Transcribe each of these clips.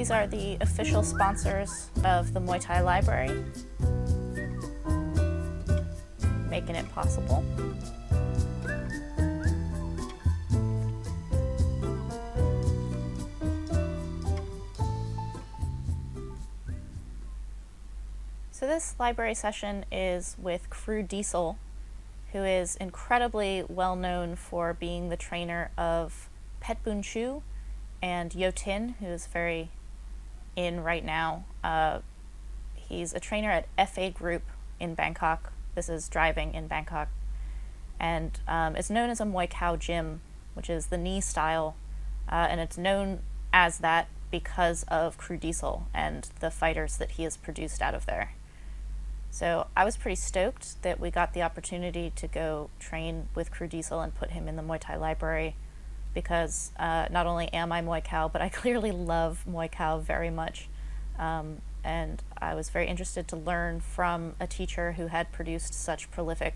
These are the official sponsors of the Muay Thai Library, making it possible. So this library session is with Crew Diesel, who is incredibly well known for being the trainer of Pet Boon Chu and Yo Tin, who is very in right now. He's a trainer at FA Group in Bangkok. This is driving in Bangkok. And it's known as a Muay Khao gym, which is the knee style. And it's known as that because of Crew Diesel and the fighters that he has produced out of there. So I was pretty stoked that we got the opportunity to go train with Crew Diesel and put him in the Muay Thai Library, because not only am I Muay Khao, but I clearly love Muay Khao very much. And I was very interested to learn from a teacher who had produced such prolific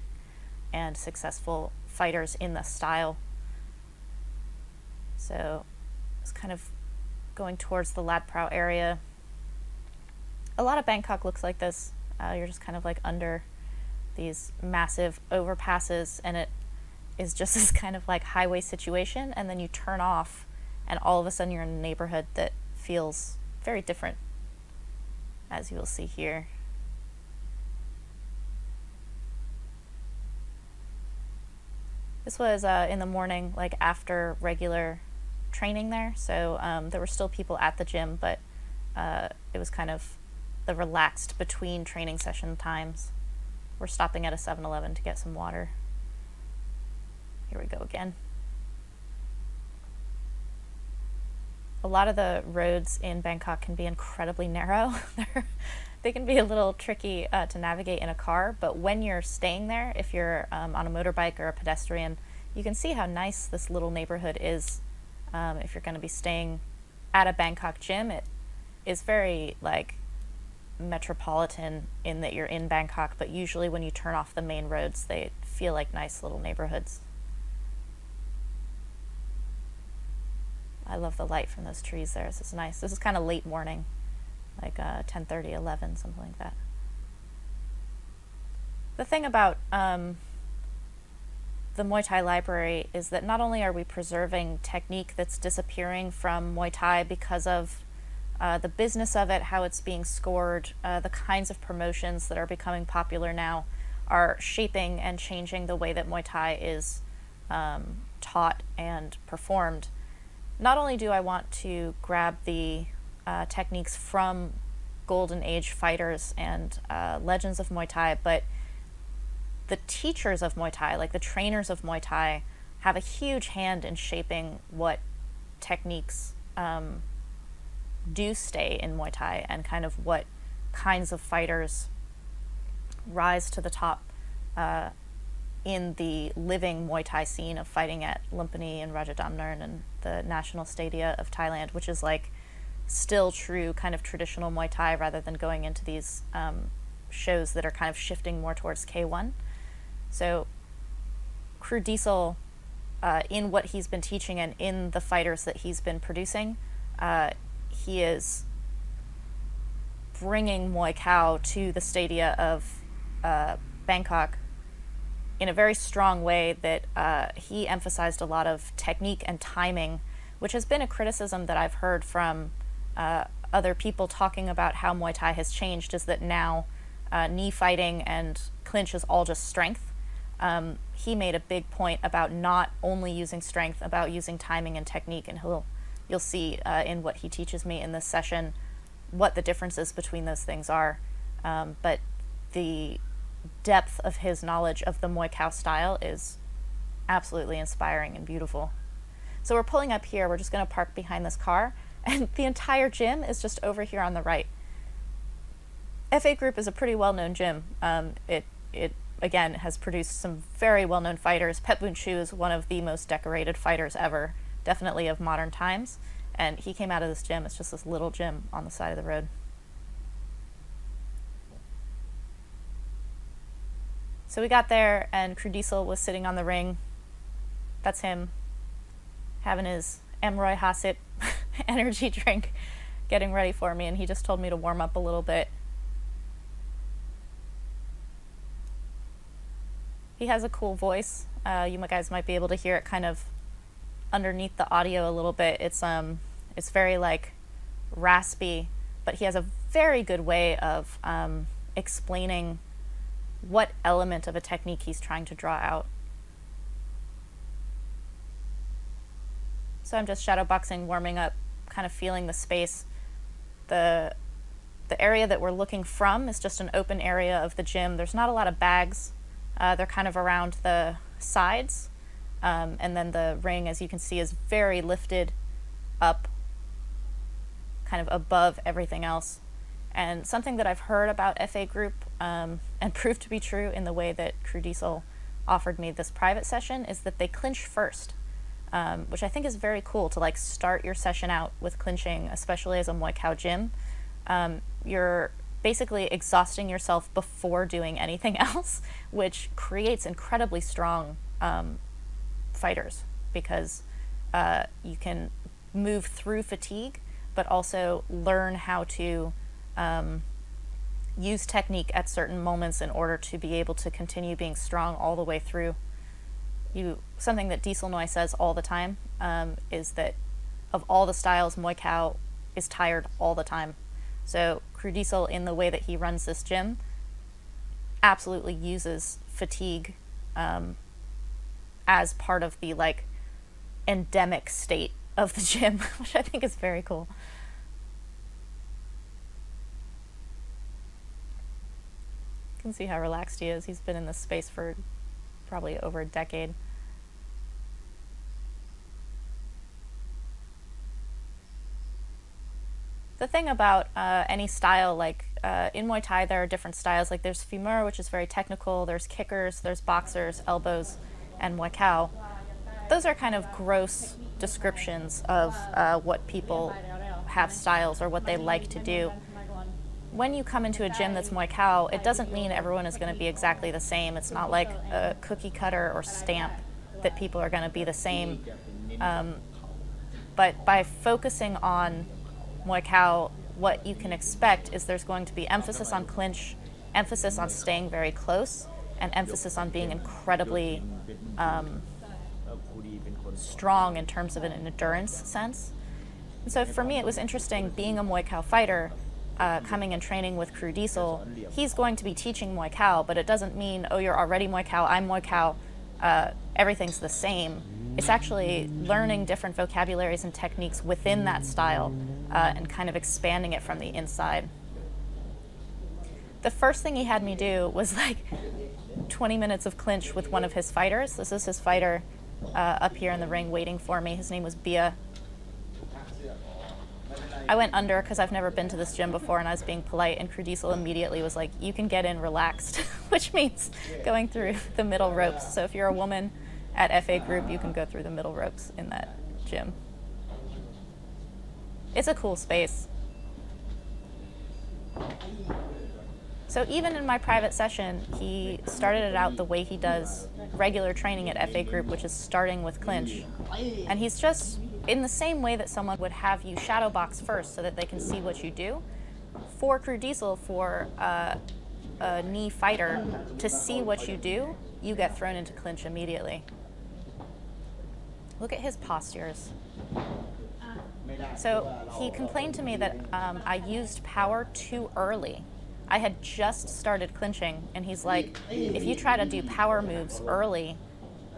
and successful fighters in the style. So it's kind of going towards the Lat Phrao area. A lot of Bangkok looks like this. You're just kind of like under these massive overpasses, and it is just this kind of like highway situation, and then you turn off and all of a sudden you're in a neighborhood that feels very different, as you will see here. This was in the morning, like after regular training there, so there were still people at the gym, but it was kind of the relaxed between training session times. We're stopping at a 7-Eleven to get some water. Here we go again. A lot of the roads in Bangkok can be incredibly narrow. They can be a little tricky to navigate in a car, but when you're staying there, if you're on a motorbike or a pedestrian, you can see how nice this little neighborhood is. If you're going to be staying at a Bangkok gym, it is very like metropolitan in that you're in Bangkok, but usually when you turn off the main roads, they feel like nice little neighborhoods. I love the light from those trees there. This is nice. This is kind of late morning, like 10:30, 11, something like that. The thing about the Muay Thai Library is that not only are we preserving technique that's disappearing from Muay Thai because of the business of it, how it's being scored, the kinds of promotions that are becoming popular now are shaping and changing the way that Muay Thai is taught and performed. Not only do I want to grab the techniques from Golden Age fighters and legends of Muay Thai, but the teachers of Muay Thai, like the trainers of Muay Thai, have a huge hand in shaping what techniques do stay in Muay Thai and kind of what kinds of fighters rise to the top in the living Muay Thai scene of fighting at Lumpini and Rajadamnern and the national stadia of Thailand, which is like still true kind of traditional Muay Thai rather than going into these shows that are kind of shifting more towards K1. So Crew Diesel, in what he's been teaching and in the fighters that he's been producing, he is bringing Muay Khao to the stadia of Bangkok in a very strong way that he emphasized a lot of technique and timing, which has been a criticism that I've heard from other people talking about how Muay Thai has changed, is that now knee fighting and clinch is all just strength. He made a big point about not only using strength, about using timing and technique, and you'll see in what he teaches me in this session what the differences between those things are. But the depth of his knowledge of the Muay Khao style is absolutely inspiring and beautiful. So we're pulling up here. We're just going to park behind this car, and the entire gym is just over here on the right. FA Group is a pretty well-known gym. It again has produced some very well-known fighters. Pet Boon Chu is one of the most decorated fighters ever, definitely of modern times, and he came out of this gym. It's just this little gym on the side of the road. So we got there, and Crew Diesel was sitting on the ring. That's him, having his Emroy Hasit energy drink, getting ready for me, and he just told me to warm up a little bit. He has a cool voice. You guys might be able to hear it kind of underneath the audio a little bit. It's very like raspy, but he has a very good way of explaining what element of a technique he's trying to draw out. So I'm just shadowboxing, warming up, kind of feeling the space. The area that we're looking from is just an open area of the gym. There's not a lot of bags. They're kind of around the sides. And then the ring, as you can see, is very lifted up, kind of above everything else. And something that I've heard about FA Group and proved to be true in the way that Crew Diesel offered me this private session is that they clinch first, which I think is very cool to like start your session out with clinching, especially as a Muay Thai gym. You're basically exhausting yourself before doing anything else, which creates incredibly strong fighters because you can move through fatigue, but also learn how to use technique at certain moments in order to be able to continue being strong all the way through. Something that Diesel Noi says all the time is that of all the styles, Muay Thai is tired all the time. So Crew Diesel, in the way that he runs this gym, absolutely uses fatigue as part of the like endemic state of the gym, which I think is very cool. You can see how relaxed he is. He's been in this space for probably over a decade. The thing about any style, like in Muay Thai, there are different styles. Like there's femur, which is very technical. There's kickers, there's boxers, elbows, and Muay Thai. Those are kind of gross descriptions of what people have styles or what they like to do. When you come into a gym that's Muay Thai, it doesn't mean everyone is going to be exactly the same. It's not like a cookie cutter or stamp that people are going to be the same. But by focusing on Muay Thai, what you can expect is there's going to be emphasis on clinch, emphasis on staying very close, and emphasis on being incredibly strong in terms of an endurance sense. And so for me, it was interesting being a Muay Thai fighter, coming and training with Crew Diesel. He's going to be teaching Muay Thai, but it doesn't mean, oh, you're already Muay Thai, I'm Muay Thai, everything's the same. It's actually learning different vocabularies and techniques within that style and kind of expanding it from the inside. The first thing he had me do was like 20 minutes of clinch with one of his fighters. This is his fighter up here in the ring waiting for me. His name was Bia. I went under because I've never been to this gym before and I was being polite, and Crew Diesel immediately was like, you can get in relaxed, which means going through the middle ropes. So if you're a woman at FA Group, you can go through the middle ropes in that gym. It's a cool space. So even in my private session, he started it out the way he does regular training at FA Group, which is starting with clinch. And he's just, in the same way that someone would have you shadow box first so that they can see what you do, for Crew Diesel, for a knee fighter, to see what you do, you get thrown into clinch immediately. Look at his postures. So he complained to me that I used power too early. I had just started clinching, and he's like, if you try to do power moves early,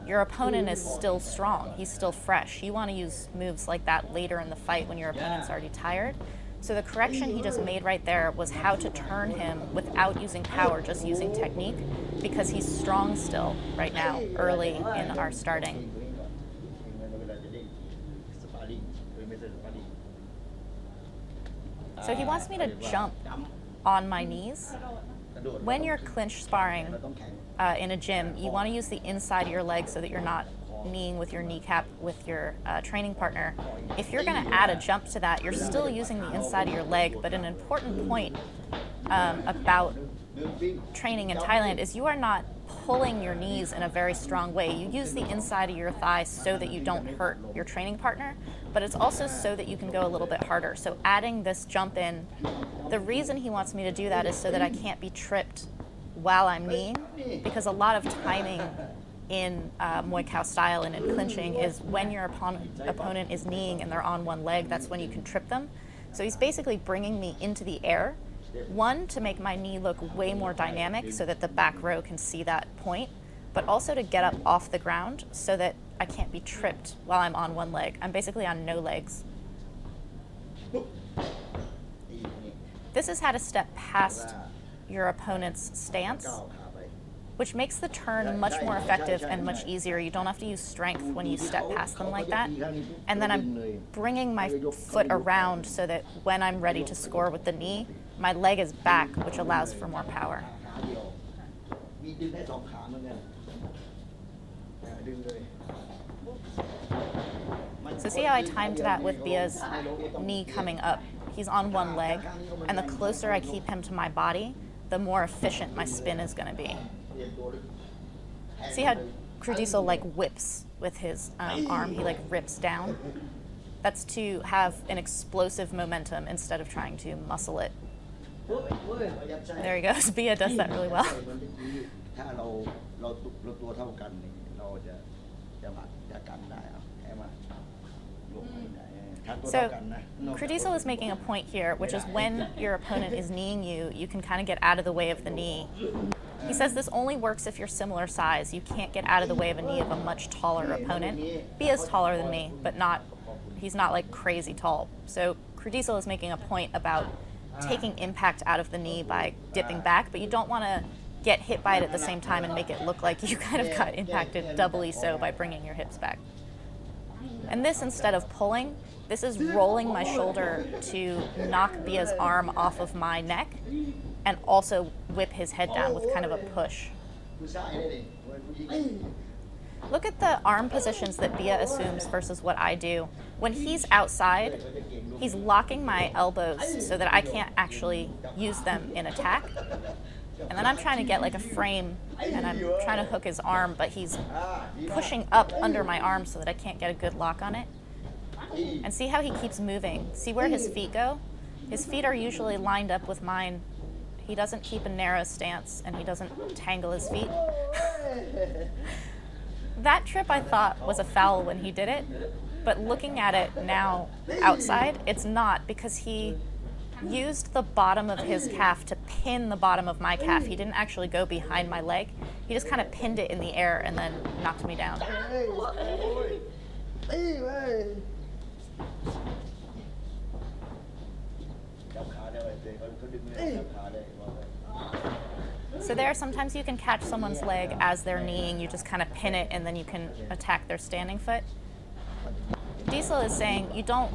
your opponent is still strong. He's still fresh. You want to use moves like that later in the fight when your opponent's already tired. So the correction he just made right there was how to turn him without using power, just using technique, because he's strong still right now, early in our starting. So he wants me to jump on my knees. When you're clinch sparring in a gym, you want to use the inside of your leg so that you're not kneeing with your kneecap with your training partner. If you're going to add a jump to that, you're still using the inside of your leg, but an important point about training in Thailand is you are not pulling your knees in a very strong way. You use the inside of your thigh so that you don't hurt your training partner, but it's also so that you can go a little bit harder. So adding this jump in, the reason he wants me to do that is so that I can't be tripped while I'm kneeing, because a lot of timing in Muay Thai style and in clinching is when your opponent is kneeing and they're on one leg, that's when you can trip them. So he's basically bringing me into the air, one, to make my knee look way more dynamic so that the back row can see that point, but also to get up off the ground so that I can't be tripped while I'm on one leg. I'm basically on no legs. This is how to step past your opponent's stance, which makes the turn much more effective and much easier. You don't have to use strength when you step past them like that. And then I'm bringing my foot around so that when I'm ready to score with the knee, my leg is back, which allows for more power. So see how I timed that with Bia's knee coming up? He's on one leg, and the closer I keep him to my body, the more efficient my spin is going to be. See how Krudiso like whips with his arm? He like rips down. That's to have an explosive momentum instead of trying to muscle it. There he goes. Bia does that really well. So Krudiso is making a point here, which is when your opponent is kneeing you, you can kind of get out of the way of the knee. He says this only works if you're similar size. You can't get out of the way of a knee of a much taller opponent. Bia's taller than me, but he's not like crazy tall. So Krudiso is making a point about taking impact out of the knee by dipping back, but you don't want to get hit by it at the same time and make it look like you kind of got impacted doubly so by bringing your hips back. And this, instead of pulling, this is rolling my shoulder to knock Bia's arm off of my neck and also whip his head down with kind of a push. Look at the arm positions that Bia assumes versus what I do. When he's outside, he's locking my elbows so that I can't actually use them in attack. And then I'm trying to get like a frame and I'm trying to hook his arm, but he's pushing up under my arm so that I can't get a good lock on it. And see how he keeps moving. See where his feet go? His feet are usually lined up with mine. He doesn't keep a narrow stance and he doesn't tangle his feet. That trip I thought was a foul when he did it, but looking at it now outside, it's not, because he used the bottom of his calf to pin the bottom of my calf. He didn't actually go behind my leg. He just kind of pinned it in the air and then knocked me down. So there, sometimes you can catch someone's leg as they're kneeing. You just kind of pin it and then you can attack their standing foot. Diesel is saying you don't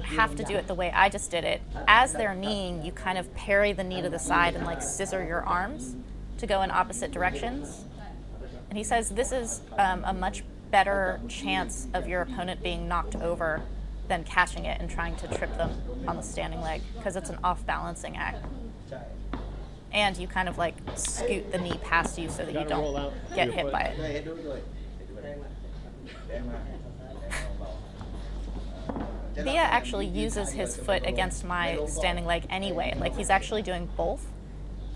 have to do it the way I just did it. As they're kneeing, you kind of parry the knee to the side and like scissor your arms to go in opposite directions. And he says this is a much better chance of your opponent being knocked over than catching it and trying to trip them on the standing leg, because it's an off-balancing act. And you kind of like scoot the knee past you so that you don't get hit by it. Bia actually uses his foot against my standing leg anyway. Like he's actually doing both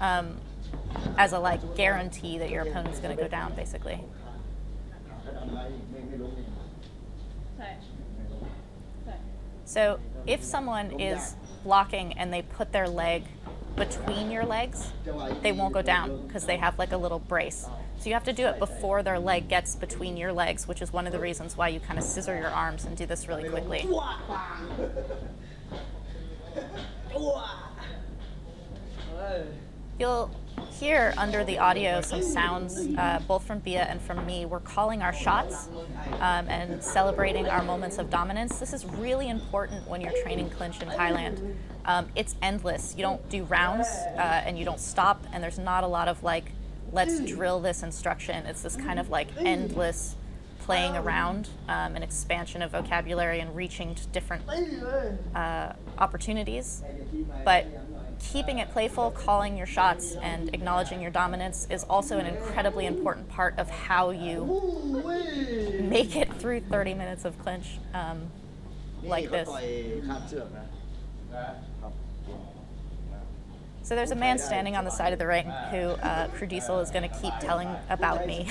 as a like guarantee that your opponent's going to go down, basically. So if someone is blocking and they put their leg between your legs, they won't go down because they have like a little brace. So you have to do it before their leg gets between your legs, which is one of the reasons why you kind of scissor your arms and do this really quickly. You'll hear under the audio some sounds, both from Bia and from me. We're calling our shots and celebrating our moments of dominance. This is really important when you're training clinch in Thailand. It's endless. You don't do rounds and you don't stop, and there's not a lot of like, let's drill this instruction. It's this kind of like endless playing around, an expansion of vocabulary and reaching to different opportunities. But keeping it playful, calling your shots, and acknowledging your dominance is also an incredibly important part of how you make it through 30 minutes of clinch like this. So there's a man standing on the side of the ring who Crew Diesel is going to keep telling about me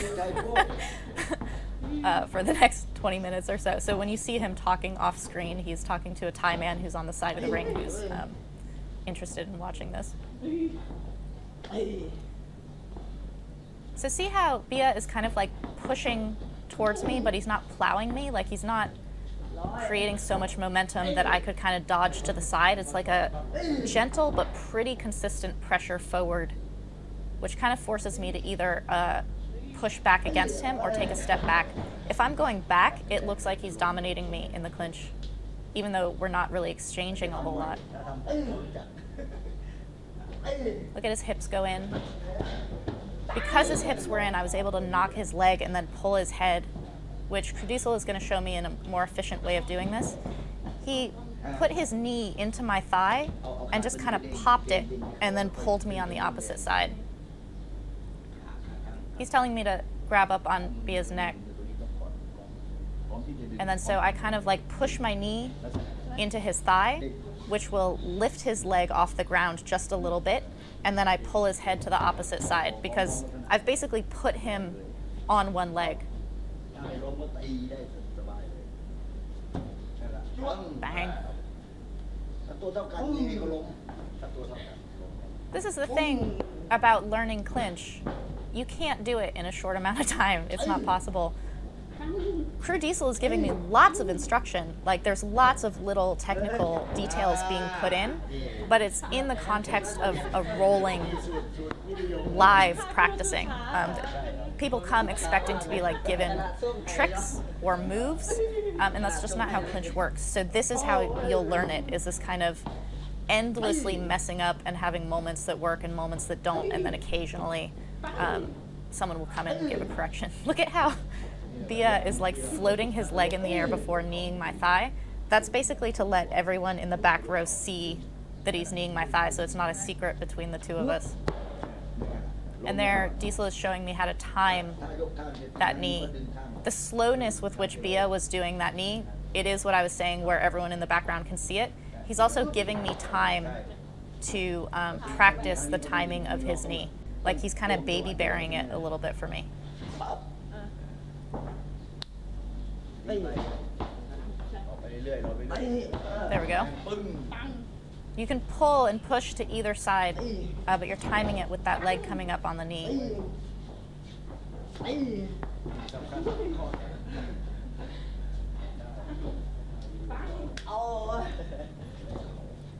for the next 20 minutes or so. So when you see him talking off screen, he's talking to a Thai man who's on the side of the ring who's interested in watching this. So see how Bia is kind of like pushing towards me, but he's not plowing me, like he's not creating so much momentum that I could kind of dodge to the side. It's like a gentle but pretty consistent pressure forward, which kind of forces me to either push back against him or take a step back. If I'm going back, it looks like he's dominating me in the clinch, even though we're not really exchanging a whole lot. Look at his hips go in. Because his hips were in, I was able to knock his leg and then pull his head, which Crew Diesel is going to show me in a more efficient way of doing this. He put his knee into my thigh and just kind of popped it and then pulled me on the opposite side. He's telling me to grab up on Bia's neck. And then so I kind of like push my knee into his thigh, which will lift his leg off the ground just a little bit, and then I pull his head to the opposite side because I've basically put him on one leg. Bang. This is the thing about learning clinch. You can't do it in a short amount of time. It's not possible. Crew Diesel is giving me lots of instruction. Like there's lots of little technical details being put in, but it's in the context of a rolling live practicing. People come expecting to be like given tricks or moves, and that's just not how clinch works. So this is how you'll learn it, is this kind of endlessly messing up and having moments that work and moments that don't, and then occasionally someone will come in and give a correction. Look at how Bia is like floating his leg in the air before kneeing my thigh. That's basically to let everyone in the back row see that he's kneeing my thigh, so it's not a secret between the two of us. And there, Diesel is showing me how to time that knee. The slowness with which Bia was doing that knee, it is what I was saying, where everyone in the background can see it. He's also giving me time to practice the timing of his knee. Like he's kind of baby bearing it a little bit for me. There we go. You can pull and push to either side, but you're timing it with that leg coming up on the knee.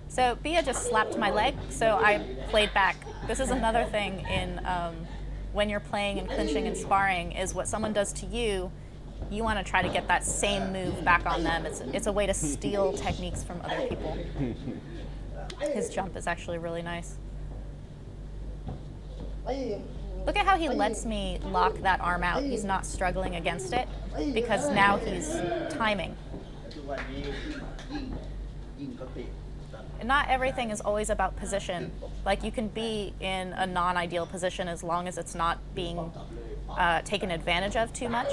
So Bia just slapped my leg, so I played back. This is another thing in when you're playing and clinching and sparring, is what someone does to you, you want to try to get that same move back on them. It's a way to steal techniques from other people. His jump is actually really nice. Look at how he lets me lock that arm out. He's not struggling against it because now he's timing. And not everything is always about position. Like you can be in a non-ideal position as long as it's not being taken advantage of too much,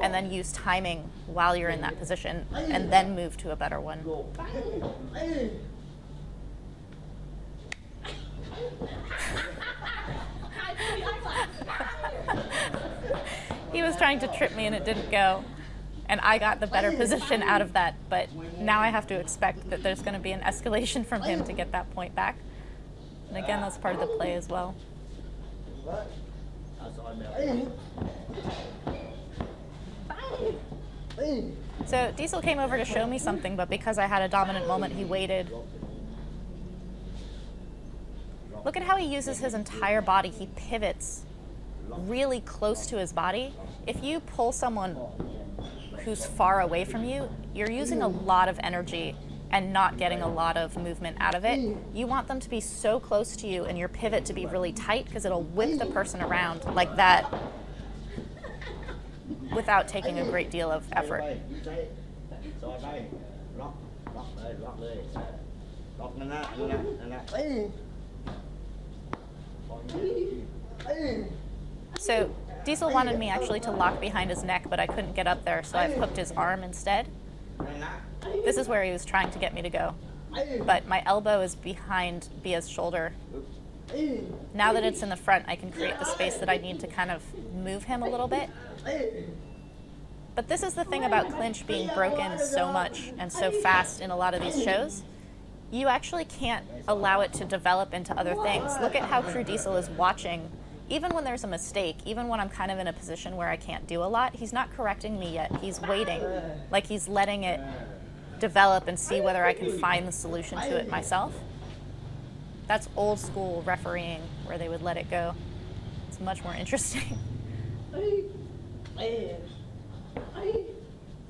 and then use timing while you're in that position and then move to a better one. He was trying to trip me and it didn't go. And I got the better position out of that, but now I have to expect that there's going to be an escalation from him to get that point back. And again, that's part of the play as well. So Diesel came over to show me something, but because I had a dominant moment, he waited. Look at how he uses his entire body. He pivots really close to his body. If you pull someone who's far away from you, you're using a lot of energy and not getting a lot of movement out of it. You want them to be so close to you and your pivot to be really tight because it'll whip the person around like that without taking a great deal of effort. So Diesel wanted me actually to lock behind his neck, but I couldn't get up there, so I've hooked his arm instead. This is where he was trying to get me to go. But my elbow is behind Bia's shoulder. Now that it's in the front, I can create the space that I need to kind of move him a little bit. But this is the thing about clinch being broken so much and so fast in a lot of these shows. You actually can't allow it to develop into other things. Look at how Crew Diesel is watching. Even when there's a mistake, even when I'm kind of in a position where I can't do a lot, he's not correcting me yet. He's waiting, like he's letting it develop and see whether I can find the solution to it myself. That's old school refereeing, where they would let it go. It's much more interesting.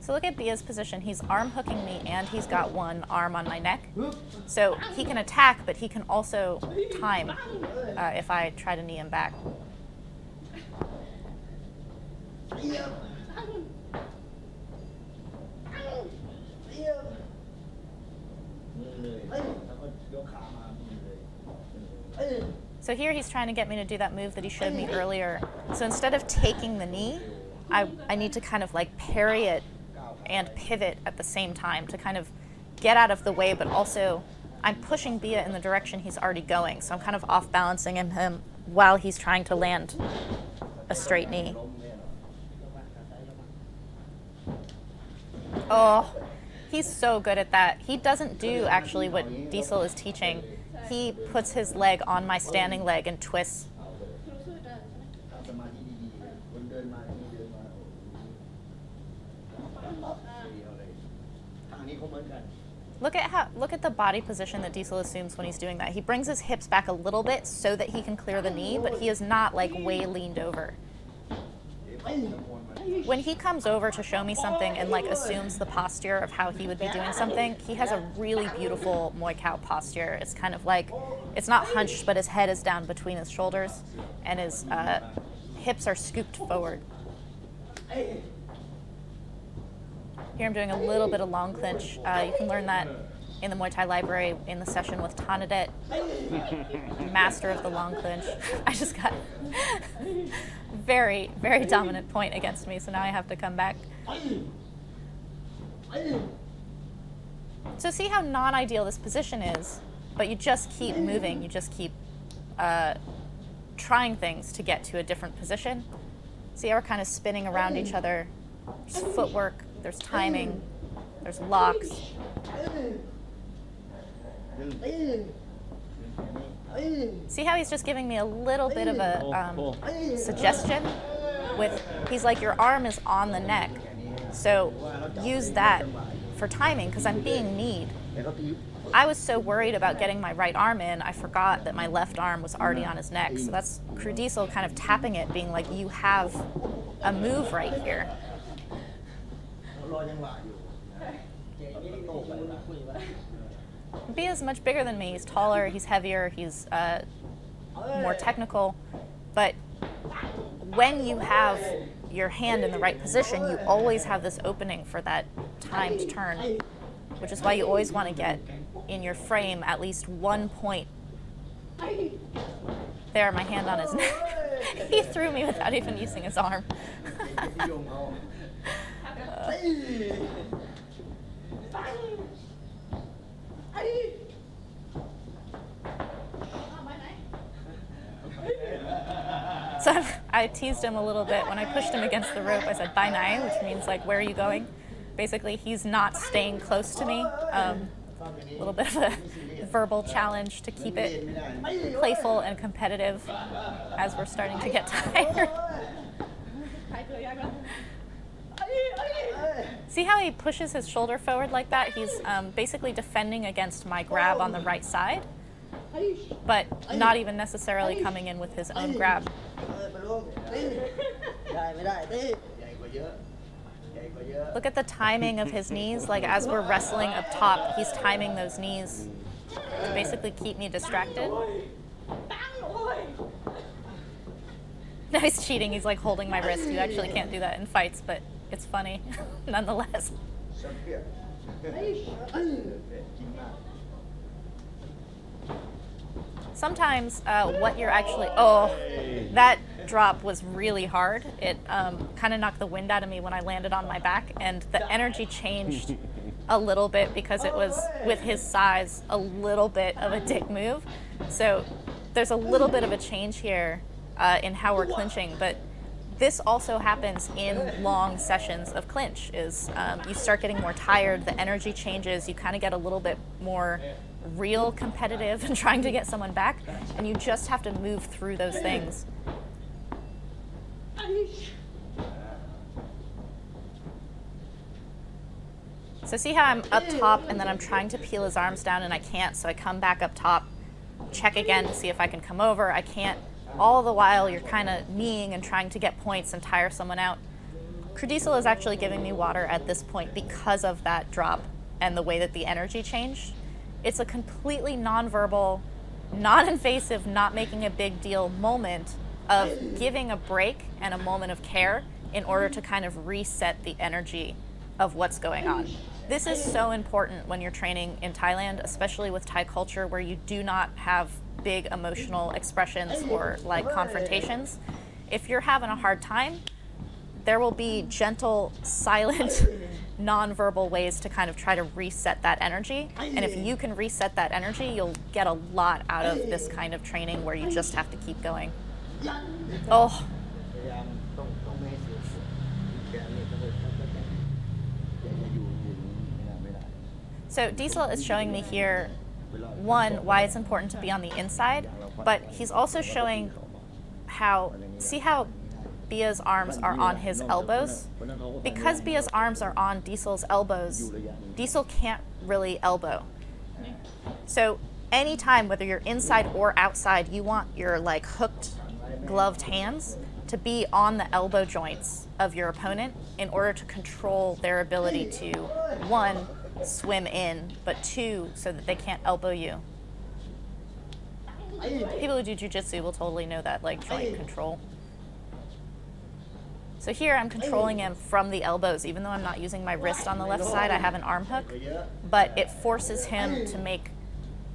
So look at Bia's position. He's arm hooking me and he's got one arm on my neck. So he can attack, but he can also time if I try to knee him back. So here he's trying to get me to do that move that he showed me earlier. So instead of taking the knee, I need to kind of like parry it and pivot at the same time to kind of get out of the way, but also I'm pushing Bia in the direction he's already going. So I'm kind of off balancing him while he's trying to land a straight knee. Oh, he's so good at that. He doesn't do actually what Diesel is teaching. He puts his leg on my standing leg and twists. Look at the body position that Diesel assumes when he's doing that. He brings his hips back a little bit so that he can clear the knee, but he is not like way leaned over. When he comes over to show me something and like assumes the posture of how he would be doing something, he has a really beautiful Muay Cow posture. It's kind of like, it's not hunched, but his head is down between his shoulders and his hips are scooped forward. Here I'm doing a little bit of long clinch. You can learn that in the Muay Thai Library in the session with Tanadet, master of the long clinch. I just got very, very dominant point against me, so now I have to come back. So see how non-ideal this position is, but you just keep moving. You just keep trying things to get to a different position. See how we're kind of spinning around each other. There's footwork, there's timing, there's locks. See how he's just giving me a little bit of a suggestion with, he's like, your arm is on the neck, so use that for timing because I'm being kneed. I was so worried about getting my right arm in, I forgot that my left arm was already on his neck. So that's Crew Diesel kind of tapping it, being like, you have a move right here. Bia's much bigger than me. He's taller, he's heavier, he's more technical. But when you have your hand in the right position, you always have this opening for that timed turn, which is why you always want to get in your frame at least 1 point. There, my hand on his neck. He threw me without even using his arm. So I teased him a little bit when I pushed him against the rope. I said, "Bye nai," which means like, where are you going? Basically, he's not staying close to me. A little bit of a verbal challenge to keep it playful and competitive as we're starting to get tired. See how he pushes his shoulder forward like that? He's basically defending against my grab on the right side, but not even necessarily coming in with his own grab. Look at the timing of his knees. Like as we're wrestling up top, he's timing those knees to basically keep me distracted. No, he's cheating. He's like holding my wrist. You actually can't do that in fights, but it's funny nonetheless. sometimes what you're actually, oh, that drop was really hard. It kind of knocked the wind out of me when I landed on my back, and the energy changed a little bit because it was, with his size, a little bit of a dick move. So there's a little bit of a change here in how we're clinching, but this also happens in long sessions of clinch, is you start getting more tired, the energy changes, you kind of get a little bit more real competitive and trying to get someone back, and you just have to move through those things. So see how I'm up top and then I'm trying to peel his arms down and I can't, so I come back up top, check again to see if I can come over, I can't. All the while you're kind of kneeing and trying to get points and tire someone out. Diesel is actually giving me water at this point because of that drop and the way that the energy changed. It's a completely nonverbal, non-invasive, not making a big deal moment of giving a break and a moment of care in order to kind of reset the energy of what's going on. This is so important when you're training in Thailand, especially with Thai culture where you do not have big emotional expressions or like confrontations. If you're having a hard time, there will be gentle, silent, non-verbal ways to kind of try to reset that energy. And if you can reset that energy, you'll get a lot out of this kind of training where you just have to keep going. Oh. So Diesel is showing me here, one, why it's important to be on the inside, but he's also showing how, see how Bia's arms are on his elbows? Because Bia's arms are on Diesel's elbows, Diesel can't really elbow. So anytime, whether you're inside or outside, you want your like hooked, gloved hands to be on the elbow joints of your opponent in order to control their ability to, one, swim in, but two, so that they can't elbow you. People who do jiu-jitsu will totally know that, like joint control. So here I'm controlling him from the elbows. Even though I'm not using my wrist on the left side, I have an arm hook, but it forces him to make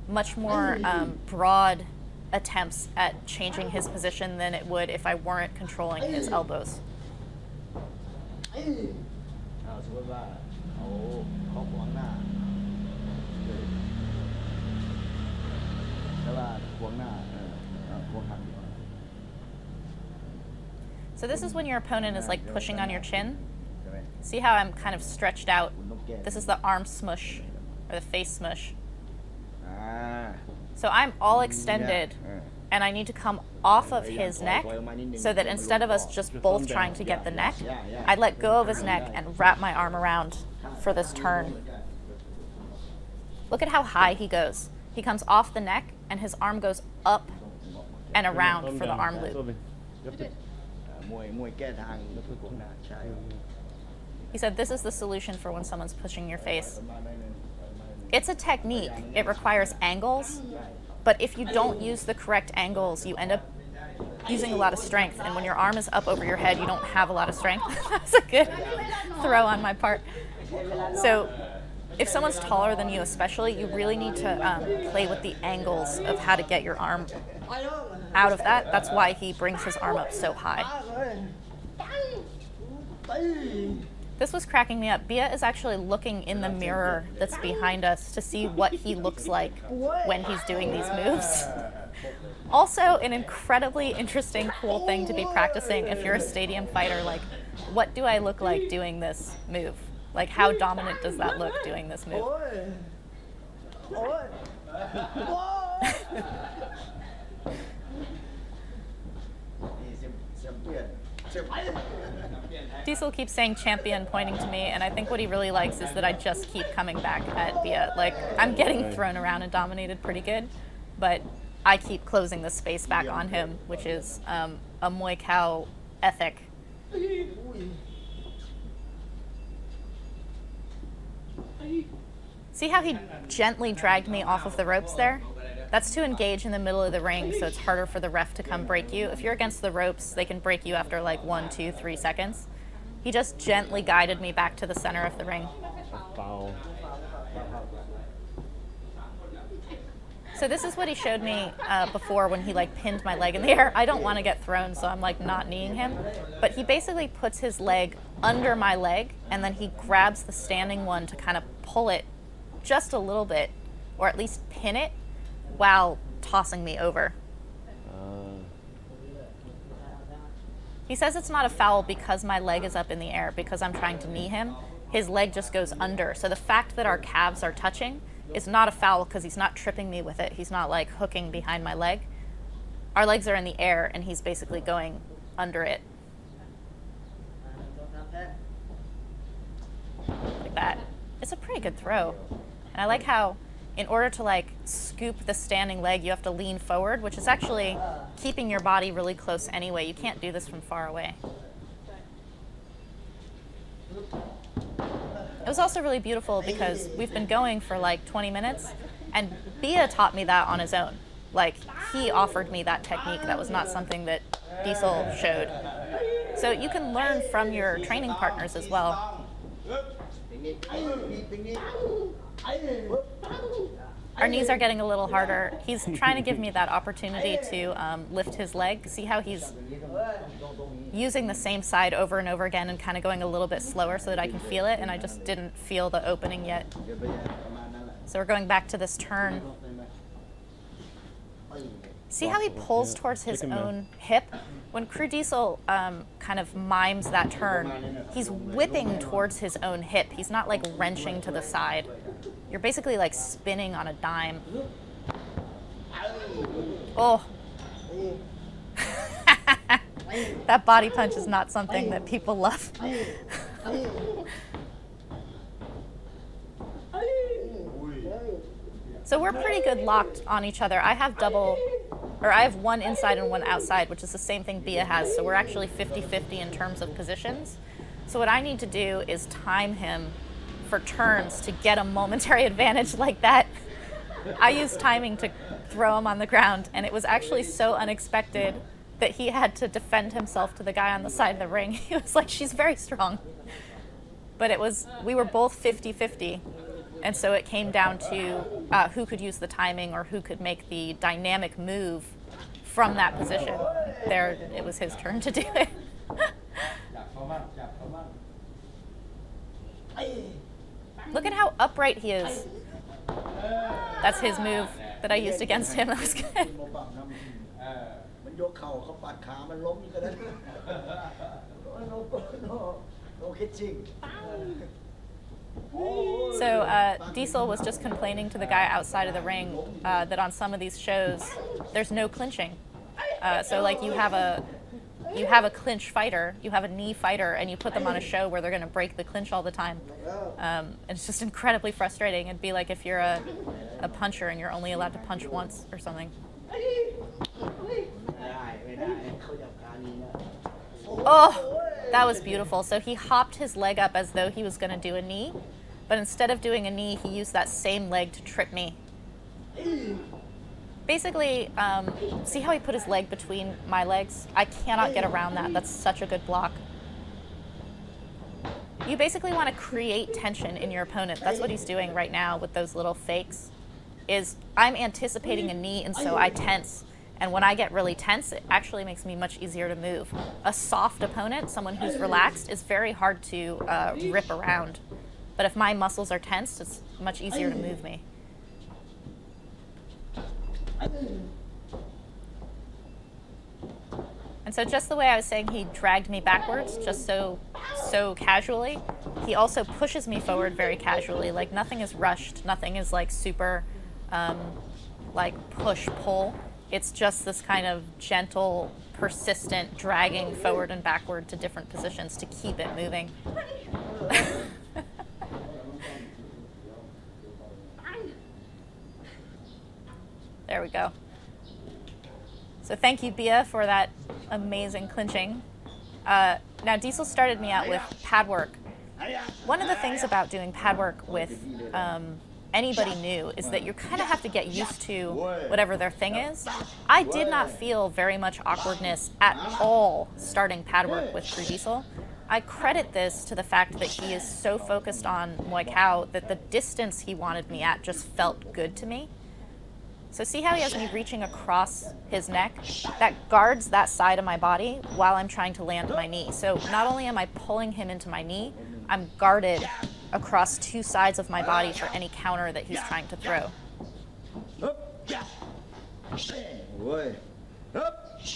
much more broad attempts at changing his position than it would if I weren't controlling his elbows. So this is when your opponent is like pushing on your chin. See how I'm kind of stretched out? This is the arm smush, or the face smush. So I'm all extended, and I need to come off of his neck so that instead of us just both trying to get the neck, I let go of his neck and wrap my arm around for this turn. Look at how high he goes. He comes off the neck, and his arm goes up and around for the arm loop. He said this is the solution for when someone's pushing your face. It's a technique. It requires angles, but if you don't use the correct angles, you end up using a lot of strength, and when your arm is up over your head, you don't have a lot of strength. That's a good throw on my part. So if someone's taller than you especially, you really need to play with the angles of how to get your arm out of that. That's why he brings his arm up so high. This was cracking me up. Bia is actually looking in the mirror that's behind us to see what he looks like when he's doing these moves. Also, an incredibly interesting, cool thing to be practicing if you're a stadium fighter. Like, what do I look like doing this move? Like, how dominant does that look doing this move? Diesel keeps saying champion, pointing to me, and I think what he really likes is that I just keep coming back at Bia. Like, I'm getting thrown around and dominated pretty good, but I keep closing the space back on him, which is a Muay Thai ethic. See how he gently dragged me off of the ropes there? That's to engage in the middle of the ring, so it's harder for the ref to come break you. If you're against the ropes, they can break you after like 1, 2, 3 seconds. He just gently guided me back to the center of the ring. So this is what he showed me before when he like pinned my leg in the air. I don't want to get thrown, so I'm like not kneeing him. But he basically puts his leg under my leg, and then he grabs the standing one to kind of pull it just a little bit, or at least pin it, while tossing me over. He says it's not a foul because my leg is up in the air, because I'm trying to knee him. His leg just goes under. So the fact that our calves are touching is not a foul because he's not tripping me with it. He's not like hooking behind my leg. Our legs are in the air and he's basically going under it. Like that. It's a pretty good throw. And I like how in order to like scoop the standing leg, you have to lean forward, which is actually keeping your body really close anyway. You can't do this from far away. It was also really beautiful because we've been going for like 20 minutes and Bia taught me that on his own. Like he offered me that technique. That was not something that Diesel showed. So you can learn from your training partners as well. Our knees are getting a little harder. He's trying to give me that opportunity to lift his leg. See how he's using the same side over and over again and kind of going a little bit slower so that I can feel it, and I just didn't feel the opening yet. So we're going back to this turn. See how he pulls towards his own hip? When Crew Diesel kind of mimes that turn, he's whipping towards his own hip. He's not like wrenching to the side. You're basically like spinning on a dime. Oh. That body punch is not something that people love. So we're pretty good locked on each other. I have one inside and one outside, which is the same thing Bia has. So we're actually 50-50 in terms of positions. So what I need to do is time him for turns to get a momentary advantage like that. I used timing to throw him on the ground, and it was actually so unexpected that he had to defend himself to the guy on the side of the ring. He was like, she's very strong. But we were both 50-50. And so it came down to who could use the timing or who could make the dynamic move from that position. There, it was his turn to do it. Look at how upright he is. That's his move that I used against him. That was good. So Diesel was just complaining to the guy outside of the ring that on some of these shows there's no clinching. So like you have a clinch fighter, you have a knee fighter, and you put them on a show where they're going to break the clinch all the time. And it's just incredibly frustrating. It'd be like if you're a puncher and you're only allowed to punch once or something. Oh, that was beautiful. So he hopped his leg up as though he was going to do a knee, but instead of doing a knee, he used that same leg to trip me. Basically, see how he put his leg between my legs? I cannot get around that. That's such a good block. You basically want to create tension in your opponent. That's what he's doing right now with those little fakes. Is I'm anticipating a knee, and so I tense. And when I get really tense, it actually makes me much easier to move. A soft opponent, someone who's relaxed, is very hard to rip around. But if my muscles are tensed, it's much easier to move me. And so just the way I was saying he dragged me backwards, just so casually, he also pushes me forward very casually. Like nothing is rushed, nothing is like super like push-pull. It's just this kind of gentle, persistent dragging forward and backward to different positions to keep it moving. There we go. So thank you, Bia, for that amazing clinching. Now, Diesel started me out with pad work. One of the things about doing pad work with anybody new is that you kind of have to get used to whatever their thing is. I did not feel very much awkwardness at all starting pad work with Crew Diesel. I credit this to the fact that he is so focused on Muay Thai that the distance he wanted me at just felt good to me. So see how he has me reaching across his neck? That guards that side of my body while I'm trying to land my knee. So not only am I pulling him into my knee, I'm guarded across two sides of my body for any counter that he's trying to throw.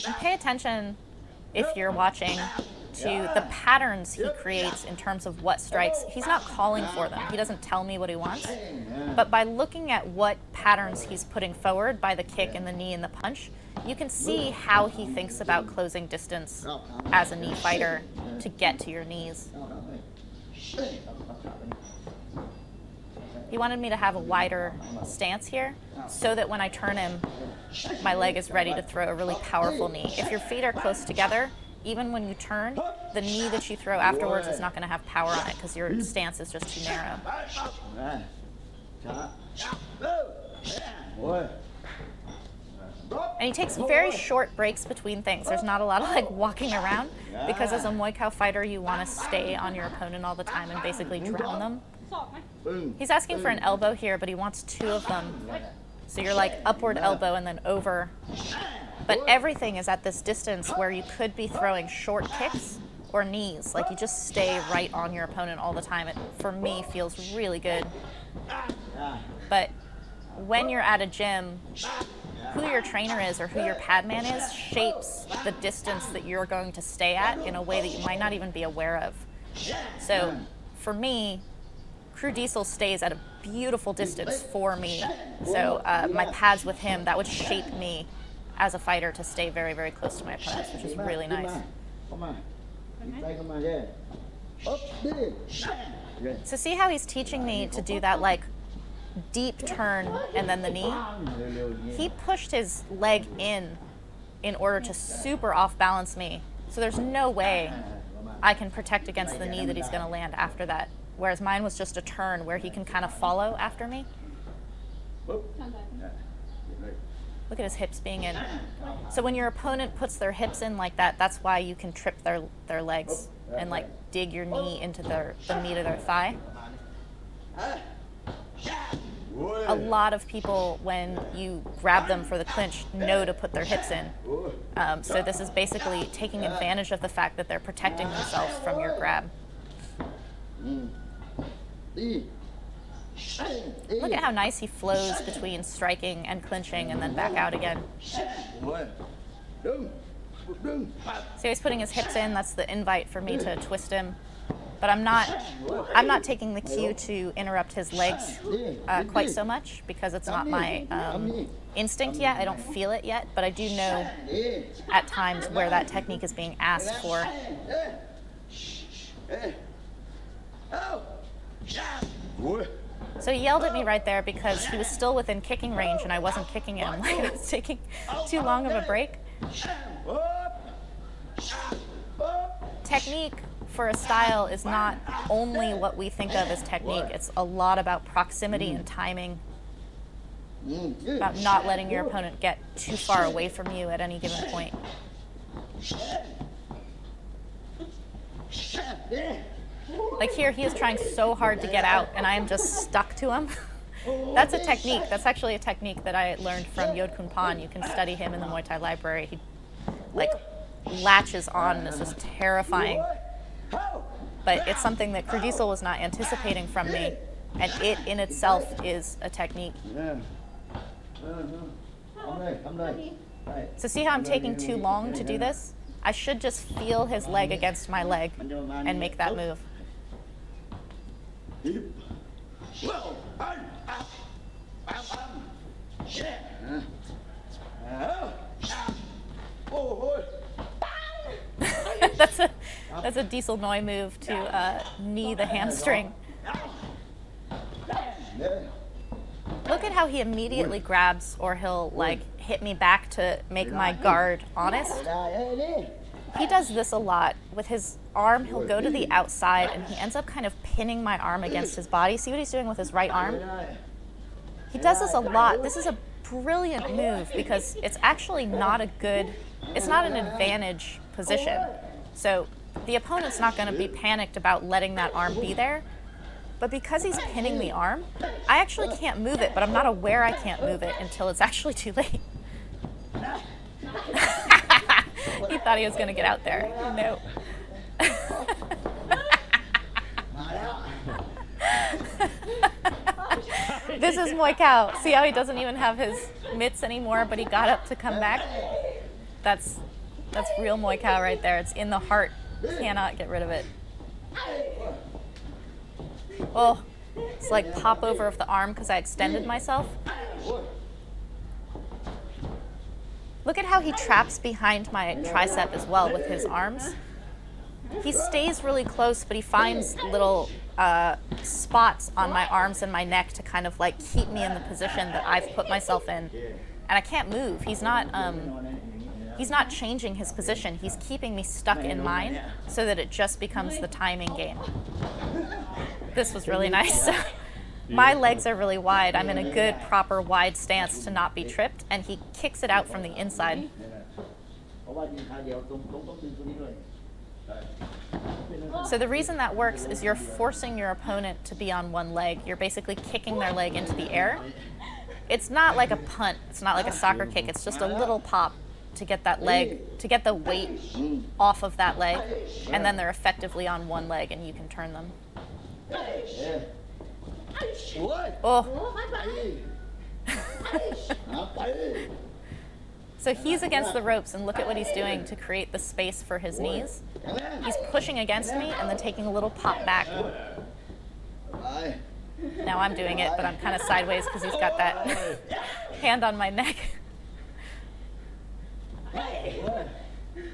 And pay attention, if you're watching, to the patterns he creates in terms of what strikes. He's not calling for them. He doesn't tell me what he wants. But by looking at what patterns he's putting forward by the kick and the knee and the punch, you can see how he thinks about closing distance as a knee fighter to get to your knees. He wanted me to have a wider stance here so that when I turn him, my leg is ready to throw a really powerful knee. If your feet are close together, even when you turn, the knee that you throw afterwards is not going to have power on it because your stance is just too narrow. And he takes very short breaks between things. There's not a lot of like walking around because as a Muay Thai fighter, you want to stay on your opponent all the time and basically drown them. He's asking for an elbow here, but he wants two of them. So you're like upward elbow and then over. But everything is at this distance where you could be throwing short kicks or knees. Like you just stay right on your opponent all the time. It, for me, feels really good. But when you're at a gym, who your trainer is or who your pad man is shapes the distance that you're going to stay at in a way that you might not even be aware of. So for me, Crew Diesel stays at a beautiful distance for me. So my pads with him, that would shape me as a fighter to stay very, very close to my opponents, which is really nice. So see how he's teaching me to do that like deep turn and then the knee? He pushed his leg in order to super off balance me. So there's no way I can protect against the knee that he's going to land after that. Whereas mine was just a turn where he can kind of follow after me. Look at his hips being in. So when your opponent puts their hips in like that, that's why you can trip their legs and like dig your knee into the meat of their thigh. A lot of people, when you grab them for the clinch, know to put their hips in. So this is basically taking advantage of the fact that they're protecting themselves from your grab. Look at how nice he flows between striking and clinching and then back out again. So he's putting his hips in. That's the invite for me to twist him. But I'm not taking the cue to interrupt his legs quite so much because it's not my instinct yet. I don't feel it yet, but I do know at times where that technique is being asked for. So he yelled at me right there because he was still within kicking range and I wasn't kicking him. Like I was taking too long of a break. Technique for a style is not only what we think of as technique. It's a lot about proximity and timing, about not letting your opponent get too far away from you at any given point. Like here, he is trying so hard to get out, and I am just stuck to him. That's a technique. That's actually a technique that I learned from Yod Kun Pan. You can study him in the Muay Thai Library. He like latches on, and it's just terrifying. But it's something that Crew Diesel was not anticipating from me, and it in itself is a technique. So see how I'm taking too long to do this? I should just feel his leg against my leg and make that move. That's a Diesel Noi move to knee the hamstring. Look at how he immediately grabs, or he'll like hit me back to make my guard honest. He does this a lot. With his arm, he'll go to the outside and he ends up kind of pinning my arm against his body. See what he's doing with his right arm? He does this a lot. This is a brilliant move because it's actually not it's not an advantage position. So the opponent's not going to be panicked about letting that arm be there. But because he's pinning the arm, I actually can't move it, but I'm not aware I can't move it until it's actually too late. He thought he was going to get out there. No. This is Muay Khao. See how he doesn't even have his mitts anymore, but he got up to come back? That's real Muay Khao right there. It's in the heart. Cannot get rid of it. Oh, it's like pop over of the arm because I extended myself. Look at how he traps behind my tricep as well with his arms. He stays really close, but he finds little spots on my arms and my neck to kind of like keep me in the position that I've put myself in. And I can't move. He's not changing his position. He's keeping me stuck in mine so that it just becomes the timing game. This was really nice. My legs are really wide. I'm in a good, proper, wide stance to not be tripped, and he kicks it out from the inside. So the reason that works is you're forcing your opponent to be on one leg. You're basically kicking their leg into the air. It's not like a punt. It's not like a soccer kick. It's just a little pop to get that leg, to get the weight off of that leg, and then they're effectively on one leg and you can turn them. Oh. So he's against the ropes, and look at what he's doing to create the space for his knees. He's pushing against me and then taking a little pop back. Now I'm doing it, but I'm kind of sideways because he's got that hand on my neck.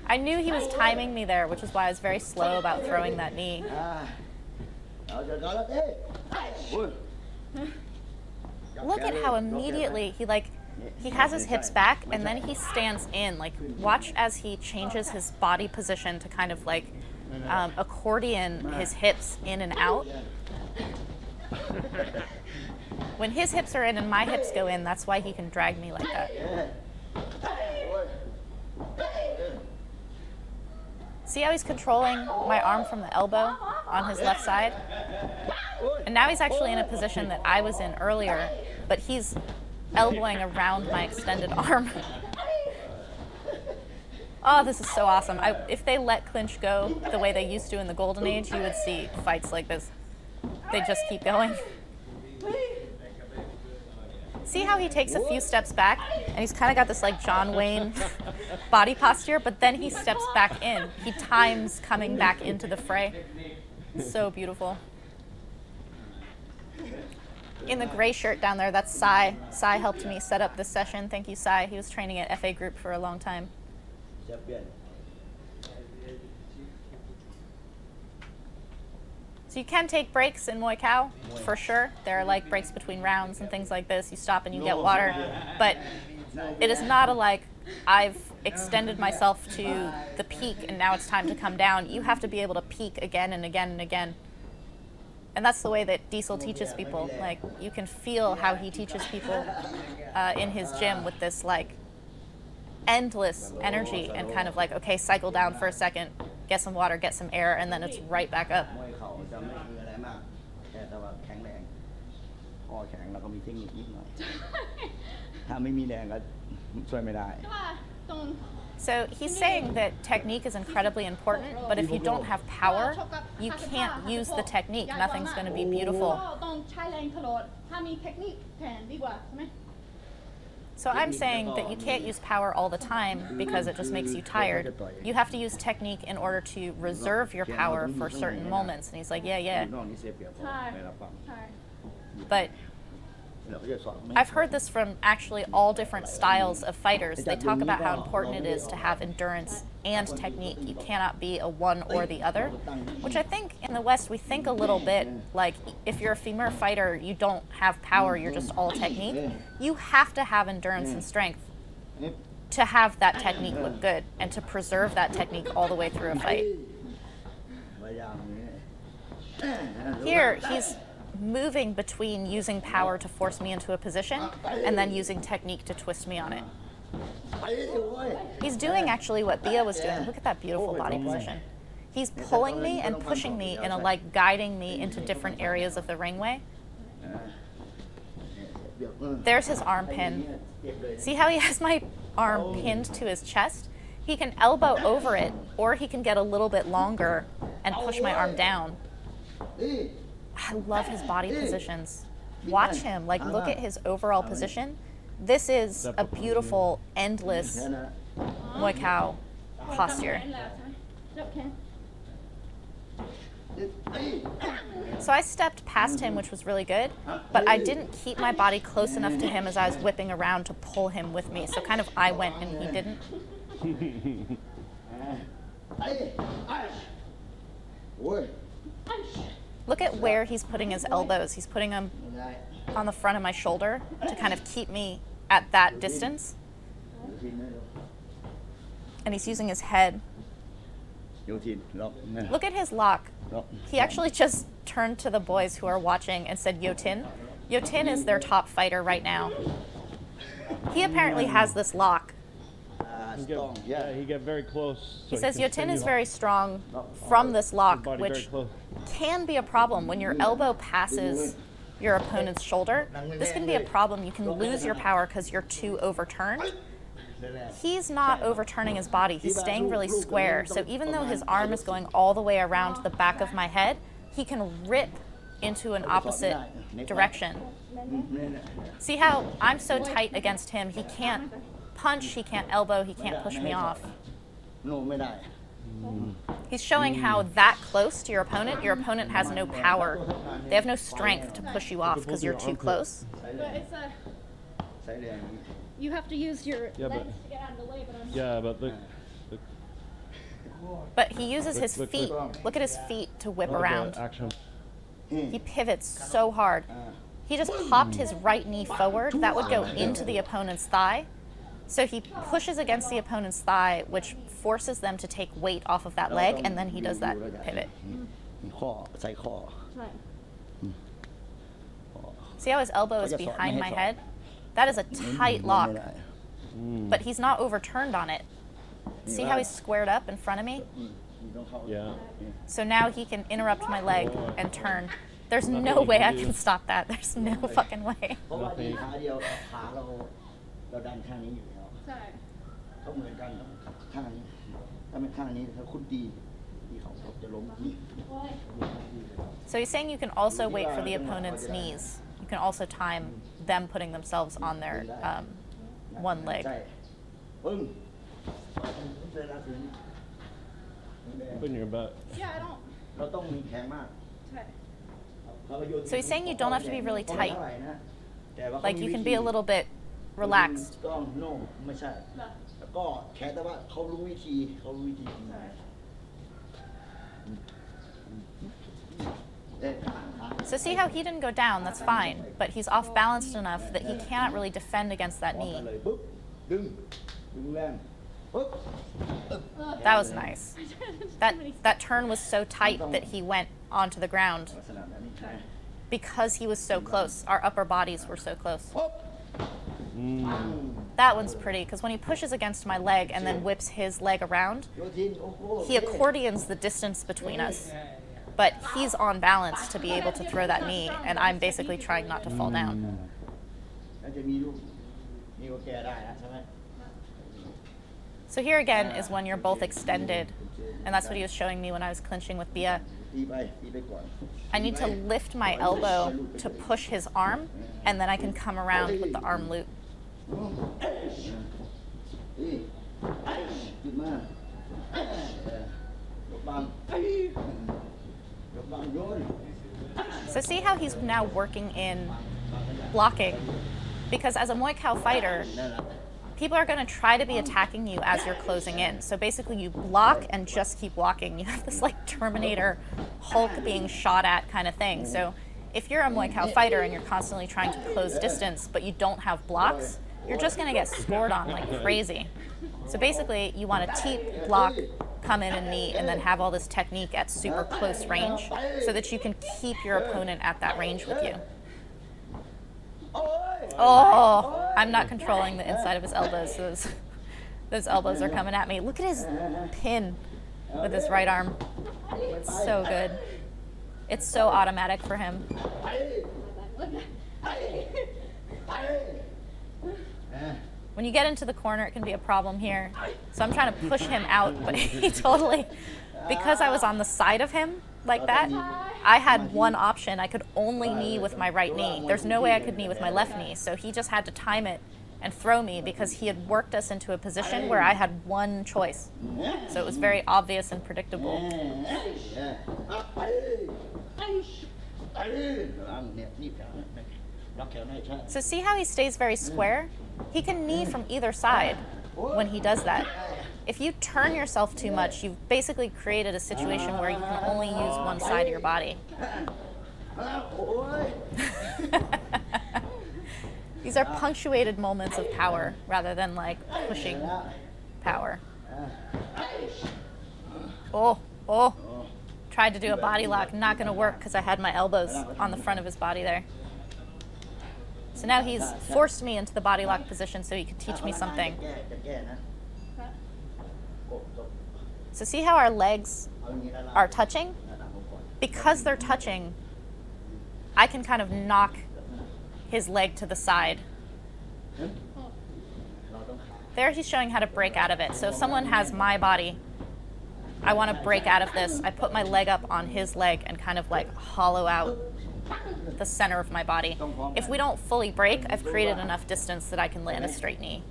I knew he was timing me there, which is why I was very slow about throwing that knee. Look at how immediately he has his hips back and then he stands in. Like, watch as he changes his body position to kind of like accordion his hips in and out. When his hips are in and my hips go in, that's why he can drag me like that. See how he's controlling my arm from the elbow on his left side? And now he's actually in a position that I was in earlier, but he's elbowing around my extended arm. Oh, this is so awesome. If they let clinch go the way they used to in the Golden Age, you would see fights like this. They just keep going. See how he takes a few steps back and he's kind of got this like John Wayne body posture, but then he steps back in. He times coming back into the fray. So beautiful. In the gray shirt down there, that's Sai. Sai helped me set up this session. Thank you, Sai. He was training at FA Group for a long time. So you can take breaks in Muay Khao, for sure. There are like breaks between rounds and things like this. You stop and you get water. But it is not a like, I've extended myself to the peak and now it's time to come down. You have to be able to peak again and again and again. And that's the way that Diesel teaches people. Like, you can feel how he teaches people in his gym with this like endless energy and kind of like, okay, cycle down for a second, get some water, get some air, and then it's right back up. So he's saying that technique is incredibly important, but if you don't have power, you can't use the technique. Nothing's going to be beautiful. So I'm saying that you can't use power all the time because it just makes you tired. You have to use technique in order to reserve your power for certain moments. And he's like, yeah. But I've heard this from actually all different styles of fighters. They talk about how important it is to have endurance and technique. You cannot be a one or the other, which I think in the West we think a little bit like if you're a femur fighter, you don't have power, you're just all technique. You have to have endurance and strength to have that technique look good and to preserve that technique all the way through a fight. Here, he's moving between using power to force me into a position and then using technique to twist me on it. He's doing actually what Bia was doing. Look at that beautiful body position. He's pulling me and pushing me in a like guiding me into different areas of the ringway. There's his arm pin. See how he has my arm pinned to his chest? He can elbow over it, or he can get a little bit longer and push my arm down. I love his body positions. Watch him, like look at his overall position. This is a beautiful, endless Muay Thai posture. So I stepped past him, which was really good, but I didn't keep my body close enough to him as I was whipping around to pull him with me. So kind of I went and he didn't. Look at where he's putting his elbows. He's putting them on the front of my shoulder to kind of keep me at that distance. And he's using his head. Look at his lock. He actually just turned to the boys who are watching and said Yotin. Yotin is their top fighter right now. He apparently has this lock. He got very close. He says Yotin is very strong from this lock, which can be a problem when your elbow passes your opponent's shoulder. This can be a problem. You can lose your power because you're too overturned. He's not overturning his body. He's staying really square. So even though his arm is going all the way around the back of my head, he can rip into an opposite direction. See how I'm so tight against him, he can't punch, he can't elbow, he can't push me off. He's showing how that close to your opponent has no power. They have no strength to push you off because you're too close. But it's you have to use your legs to get out of the way, but he uses his feet. Look at his feet to whip around. He pivots so hard. He just popped his right knee forward. That would go into the opponent's thigh. So he pushes against the opponent's thigh, which forces them to take weight off of that leg, and then he does that pivot. See how his elbow is behind my head? That is a tight lock, but he's not overturned on it. See how he's squared up in front of me? Yeah. So now he can interrupt my leg and turn. There's no way I can stop that. There's no fucking way. So he's saying you can also wait for the opponent's knees. You can also time them putting themselves on their one leg. Put in your butt. yeah, I don't. So he's saying you don't have to be really tight. Like you can be a little bit relaxed. So see how he didn't go down, that's fine, but he's off balanced enough that he cannot really defend against that knee. That was nice. That turn was so tight that he went onto the ground because he was so close. Our upper bodies were so close. That one's pretty because when he pushes against my leg and then whips his leg around, he accordions the distance between us. But he's on balance to be able to throw that knee, and I'm basically trying not to fall down. So here again is when you're both extended, and that's what he was showing me when I was clinching with Bia. I need to lift my elbow to push his arm, and then I can come around with the arm loop. So see how he's now working in blocking? Because as a Muay Thai fighter, people are going to try to be attacking you as you're closing in. So basically you block and just keep walking. You have this like Terminator Hulk being shot at kind of thing. So if you're a Muay Thai fighter and you're constantly trying to close distance, but you don't have blocks, you're just going to get scored on like crazy. So basically you want to teep, block, come in and knee, and then have all this technique at super close range so that you can keep your opponent at that range with you. Oh, I'm not controlling the inside of his elbows. Those elbows are coming at me. Look at his pin with his right arm. It's so good. It's so automatic for him. When you get into the corner, it can be a problem here. So I'm trying to push him out, but he totally, because I was on the side of him like that, I had one option. I could only knee with my right knee. There's no way I could knee with my left knee. So he just had to time it and throw me because he had worked us into a position where I had one choice. So it was very obvious and predictable. So see how he stays very square? He can knee from either side when he does that. If you turn yourself too much, you've basically created a situation where you can only use one side of your body. These are punctuated moments of power rather than like pushing power. Oh. Tried to do a body lock, not gonna work because I had my elbows on the front of his body there. So now he's forced me into the body lock position so he could teach me something. So see how our legs are touching? Because they're touching, I can kind of knock his leg to the side. There he's showing how to break out of it. So if someone has my body, I want to break out of this, I put my leg up on his leg and kind of like hollow out the center of my body. If we don't fully break, I've created enough distance that I can land a straight knee.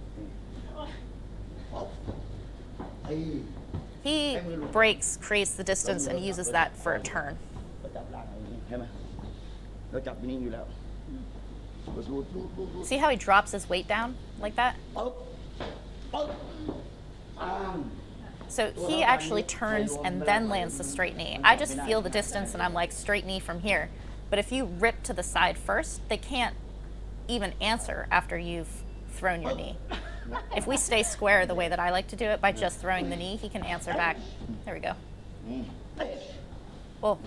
He breaks, creates the distance, and uses that for a turn. See how he drops his weight down like that? So he actually turns and then lands the straight knee. I just feel the distance and I'm like, straight knee from here. But if you rip to the side first, they can't even answer after you've thrown your knee. If we stay square the way that I like to do it by just throwing the knee, he can answer back. There we go. Oh.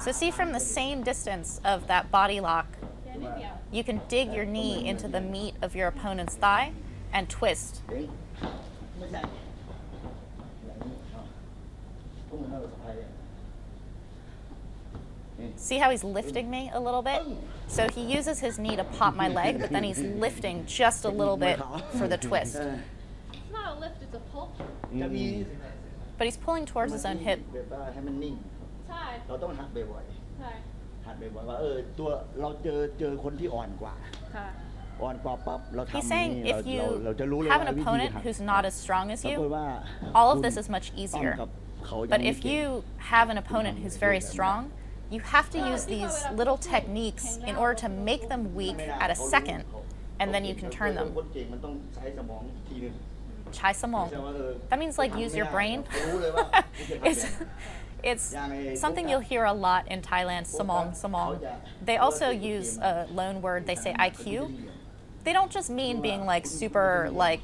So see, from the same distance of that body lock, you can dig your knee into the meat of your opponent's thigh and twist. See how he's lifting me a little bit? So he uses his knee to pop my leg, but then he's lifting just a little bit for the twist. It's not a lift, it's a pull. But he's pulling towards his own hip. ใช่ เราต้องหัดบ่อย ใช่ ๆหัดบ่อยๆว่าตัวเราเจอคนที่อ่อนกว่า ค่ะ อ่อนกว่าปั๊บเรา He's ทำ saying นี่ if you เราจะรู้เลย have ว่า an วิธี opponent หัด who's not as strong as ปรากฏ you, ว่า all of คุณ this is much ปั้ม easier. กับเขายัง But ไม่ if เก่ง you have an opponent who's very strong, you have to use these little techniques in order to make them weak at a second, and then you can turn them. คนเก่งมันต้องใช้สมองทีนึง Chai samong. That means like use your brain. รู้เลยว่า It's something you'll hear a lot in Thailand, samong, samong. They also use a loan word, they say IQ. They don't just mean being like super like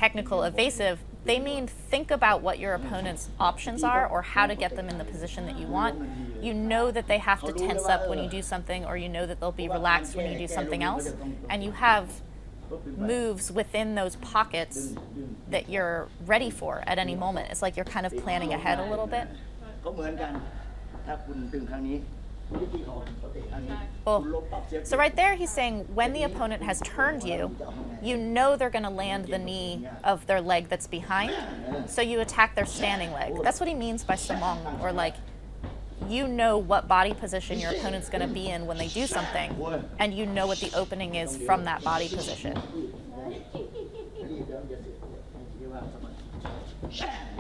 technical, evasive. They mean think about what your opponent's options are or how to get them in the position that you want. You know that they have to tense up when you do something, or you know that they'll be relaxed when you do something else. And you have moves within those pockets that you're ready for at any moment. It's like you're kind of planning ahead a little bit. ก็เหมือนกันถ้าคุณดึงครั้งนี้วิธีเขาเตะครั้งนี้ Oh. คุณลบปรับเซฟ So right there, he's saying when the opponent has turned you, you know they're going to land the knee of their leg that's behind, so you attack their standing leg. That's what he means by samong, or like you know what body position your opponent's going to be in when they do something, and you know what the opening is from that body position.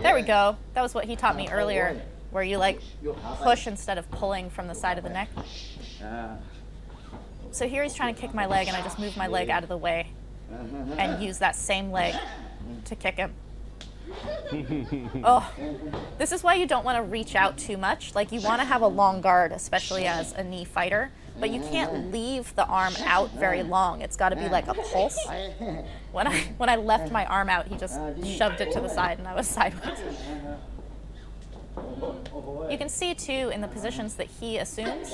There we go. That was what he taught me earlier, where you like push instead of pulling from the side of the neck. So here he's trying to kick my leg, and I just move my leg out of the way and use that same leg to kick him. Oh, this is why you don't want to reach out too much. Like, you want to have a long guard, especially as a knee fighter, but you can't leave the arm out very long. It's got to be like a pulse. When I left my arm out, he just shoved it to the side and I was sideways. You can see too in the positions that he assumes,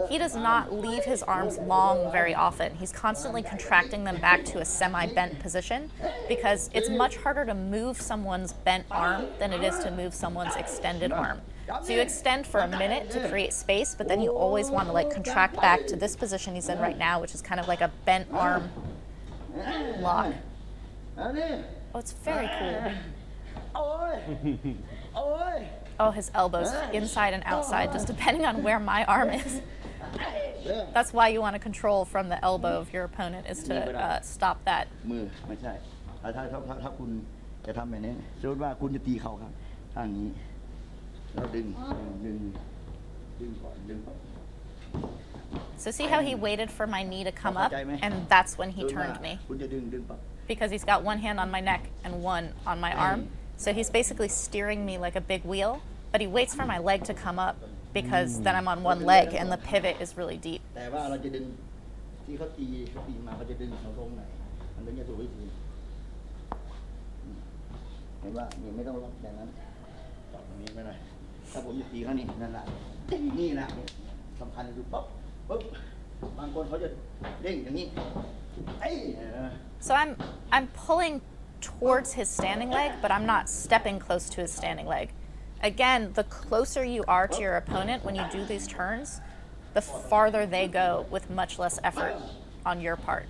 he does not leave his arms long very often. He's constantly contracting them back to a semi-bent position because it's much harder to move someone's bent arm than it is to move someone's extended arm. So you extend for a minute to create space, but then you always want to like contract back to this position he's in right now, which is kind of like a bent arm lock. Oh, it's very cool. Oh, his elbows, inside and outside, just depending on where my arm is. That's why you want to control from the elbow of your opponent, is to stop that. มือไม่ใช่ถ้าคุณจะทำแบบนี้สมมติว่าคุณจะตีเขาครับทางนี้แล้วดึงก่อนดึง So see how he waited for my knee to come up, and that's when he turned me. คุณจะดึงปั๊บ Because he's got one hand on my neck and one on my arm. So he's basically steering me like a big wheel, but he waits for my leg to come up because then I'm on one leg and the pivot is really deep. แต่ว่าเราจะดึงที่เขาตีมาเขาจะดึงเขาตรงไหนมันถึงจะถูกวิธีเห็นว่าไม่ต้องล็อกแบบนั้นต่อตรงนี้ไม่ได้ถ้าผมจะตีเขานี่นั่นแหละนี่นะสำคัญคือปุ๊บบางคนเขาจะเด้งอย่างนี้ So I'm pulling towards his standing leg, but I'm not stepping close to his standing leg. Again, the closer you are to your opponent when you do these turns, the farther they go with much less effort on your part.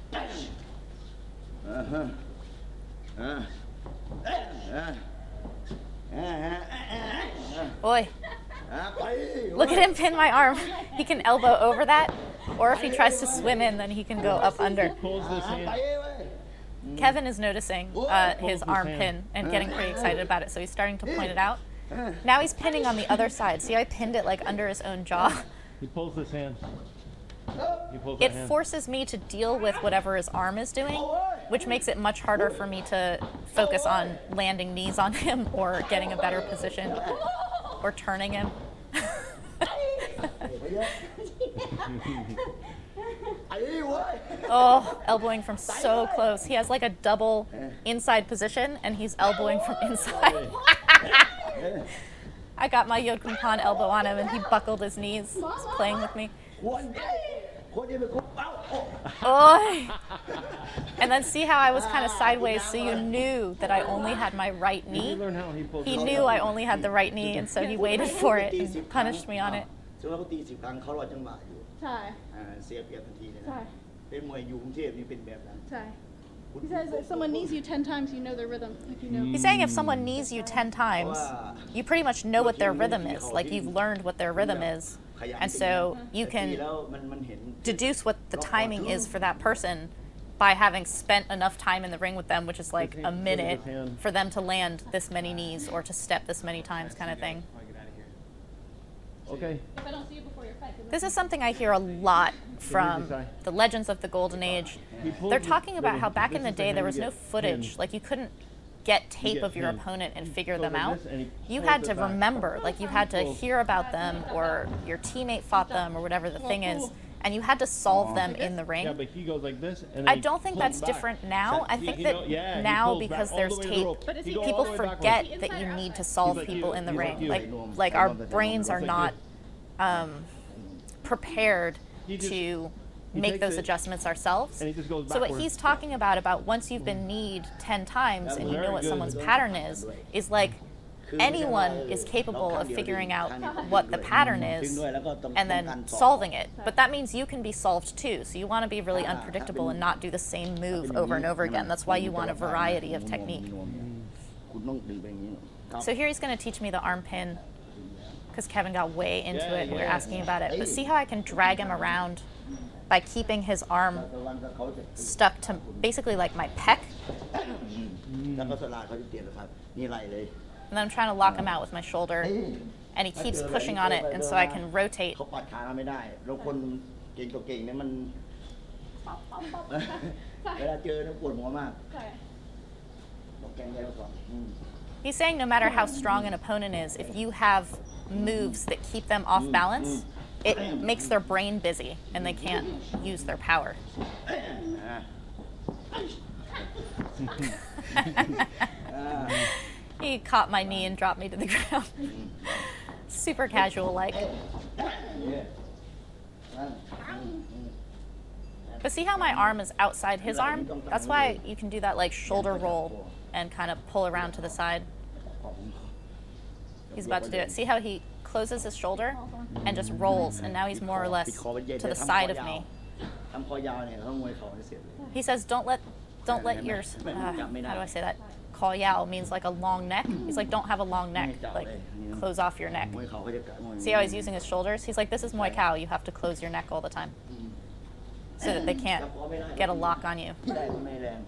Boy, look at him pin my arm. He can elbow over that, or if he tries to swim in, then he can go up under. Pulls this hand. Kevin is noticing his arm pin and getting pretty excited about it, so he's starting to point it out. Now he's pinning on the other side. See, I pinned it like under his own jaw. He pulls this hand. It forces me to deal with whatever his arm is doing, which makes it much harder for me to focus on landing knees on him or getting a better position or turning him. Oh, elbowing from so close. He has like a double inside position and he's elbowing from inside. I got my Yodkumpan elbow on him and he buckled his knees. He's playing with me. Oh. And then see how I was kind of sideways, so you knew that I only had my right knee. He knew I only had the right knee, and so he waited for it and punished me on it. สมมติว่าเขาตี10 ครั้งเขารอจังหวะอยู่ ใช่ เสียเปรียบทันทีเลย ใช่ นะเป็นมวยอยู่กรุงเทพนี่เป็นแบบนั้น ใช่ He says if someone knees you 10 times, you know their rhythm. Like you know. He's saying if someone knees you 10 times, you pretty much know what their rhythm is. Like you've learned what their rhythm is. And so you ตี can แล้วมันเห็น deduce what the timing is for that person by having spent enough time in the ring with them, which is like a minute for them to land this many knees or to step this many times kind of thing. Okay. If I don't see you before your fight. 'Cause This is something I hear a lot from the legends of the Golden Age. They're talking about how back in the day there was no footage, like you couldn't get tape of your opponent and figure them out. You had to remember, like you had to hear about them or your teammate fought them or whatever the thing is, and you had to solve them in the ring. Yeah, but he goes like this. And I don't think that's different now. I think that now, because there's tape, people forget that you need to solve people in the ring. Like our brains are not prepared to make those adjustments ourselves. So what he's talking about once you've been kneed 10 times and you know what someone's pattern is like anyone is capable of figuring out what the pattern is and then solving it. But that means you can be solved too. So you want to be really unpredictable and not do the same move over and over again. That's why you want a variety of technique. คุณต้องดึงไปอย่างนี้ So here he's going to teach me the arm pin because Kevin got way into it and we were asking about it. But see how I can drag him around by keeping his arm stuck to basically like my pec. แล้วก็สลาเขาจะเปลี่ยนนะครับนี่ไหลเลย And then I'm trying to lock him out with my shoulder and he keeps pushing on it and so I can rotate. เขาปัดขาเราไม่ได้เราคนเก่งตัวเก่งเนี่ยมันเวลาเจอเนี่ยปวดหัวมากต้องแกงใจมาก่อน He's saying no matter how strong an opponent is, if you have moves that keep them off balance, it makes their brain busy and they can't use their power. He caught my knee and dropped me to the ground. super casual like. เนี่ยนั่น But see how my arm is outside his arm? That's why you can do that like shoulder roll and kind of pull around to the side. He's about to do it. See how he closes his shoulder and just rolls, and now he's more or less to the side of me. ทำคอยาวเนี่ยเขามวยเขาให้เสร็จเลย He says, don't let your, how do I say that? Call yao means like a long neck. He's like, don't have a long neck. Like, close off your neck. มวยเขาเขาจะกะมวย See how he's using his shoulders? He's like, this is Muay Thai. You have to close your neck all the time so that they can't get a lock on you. ได้ไม่แรง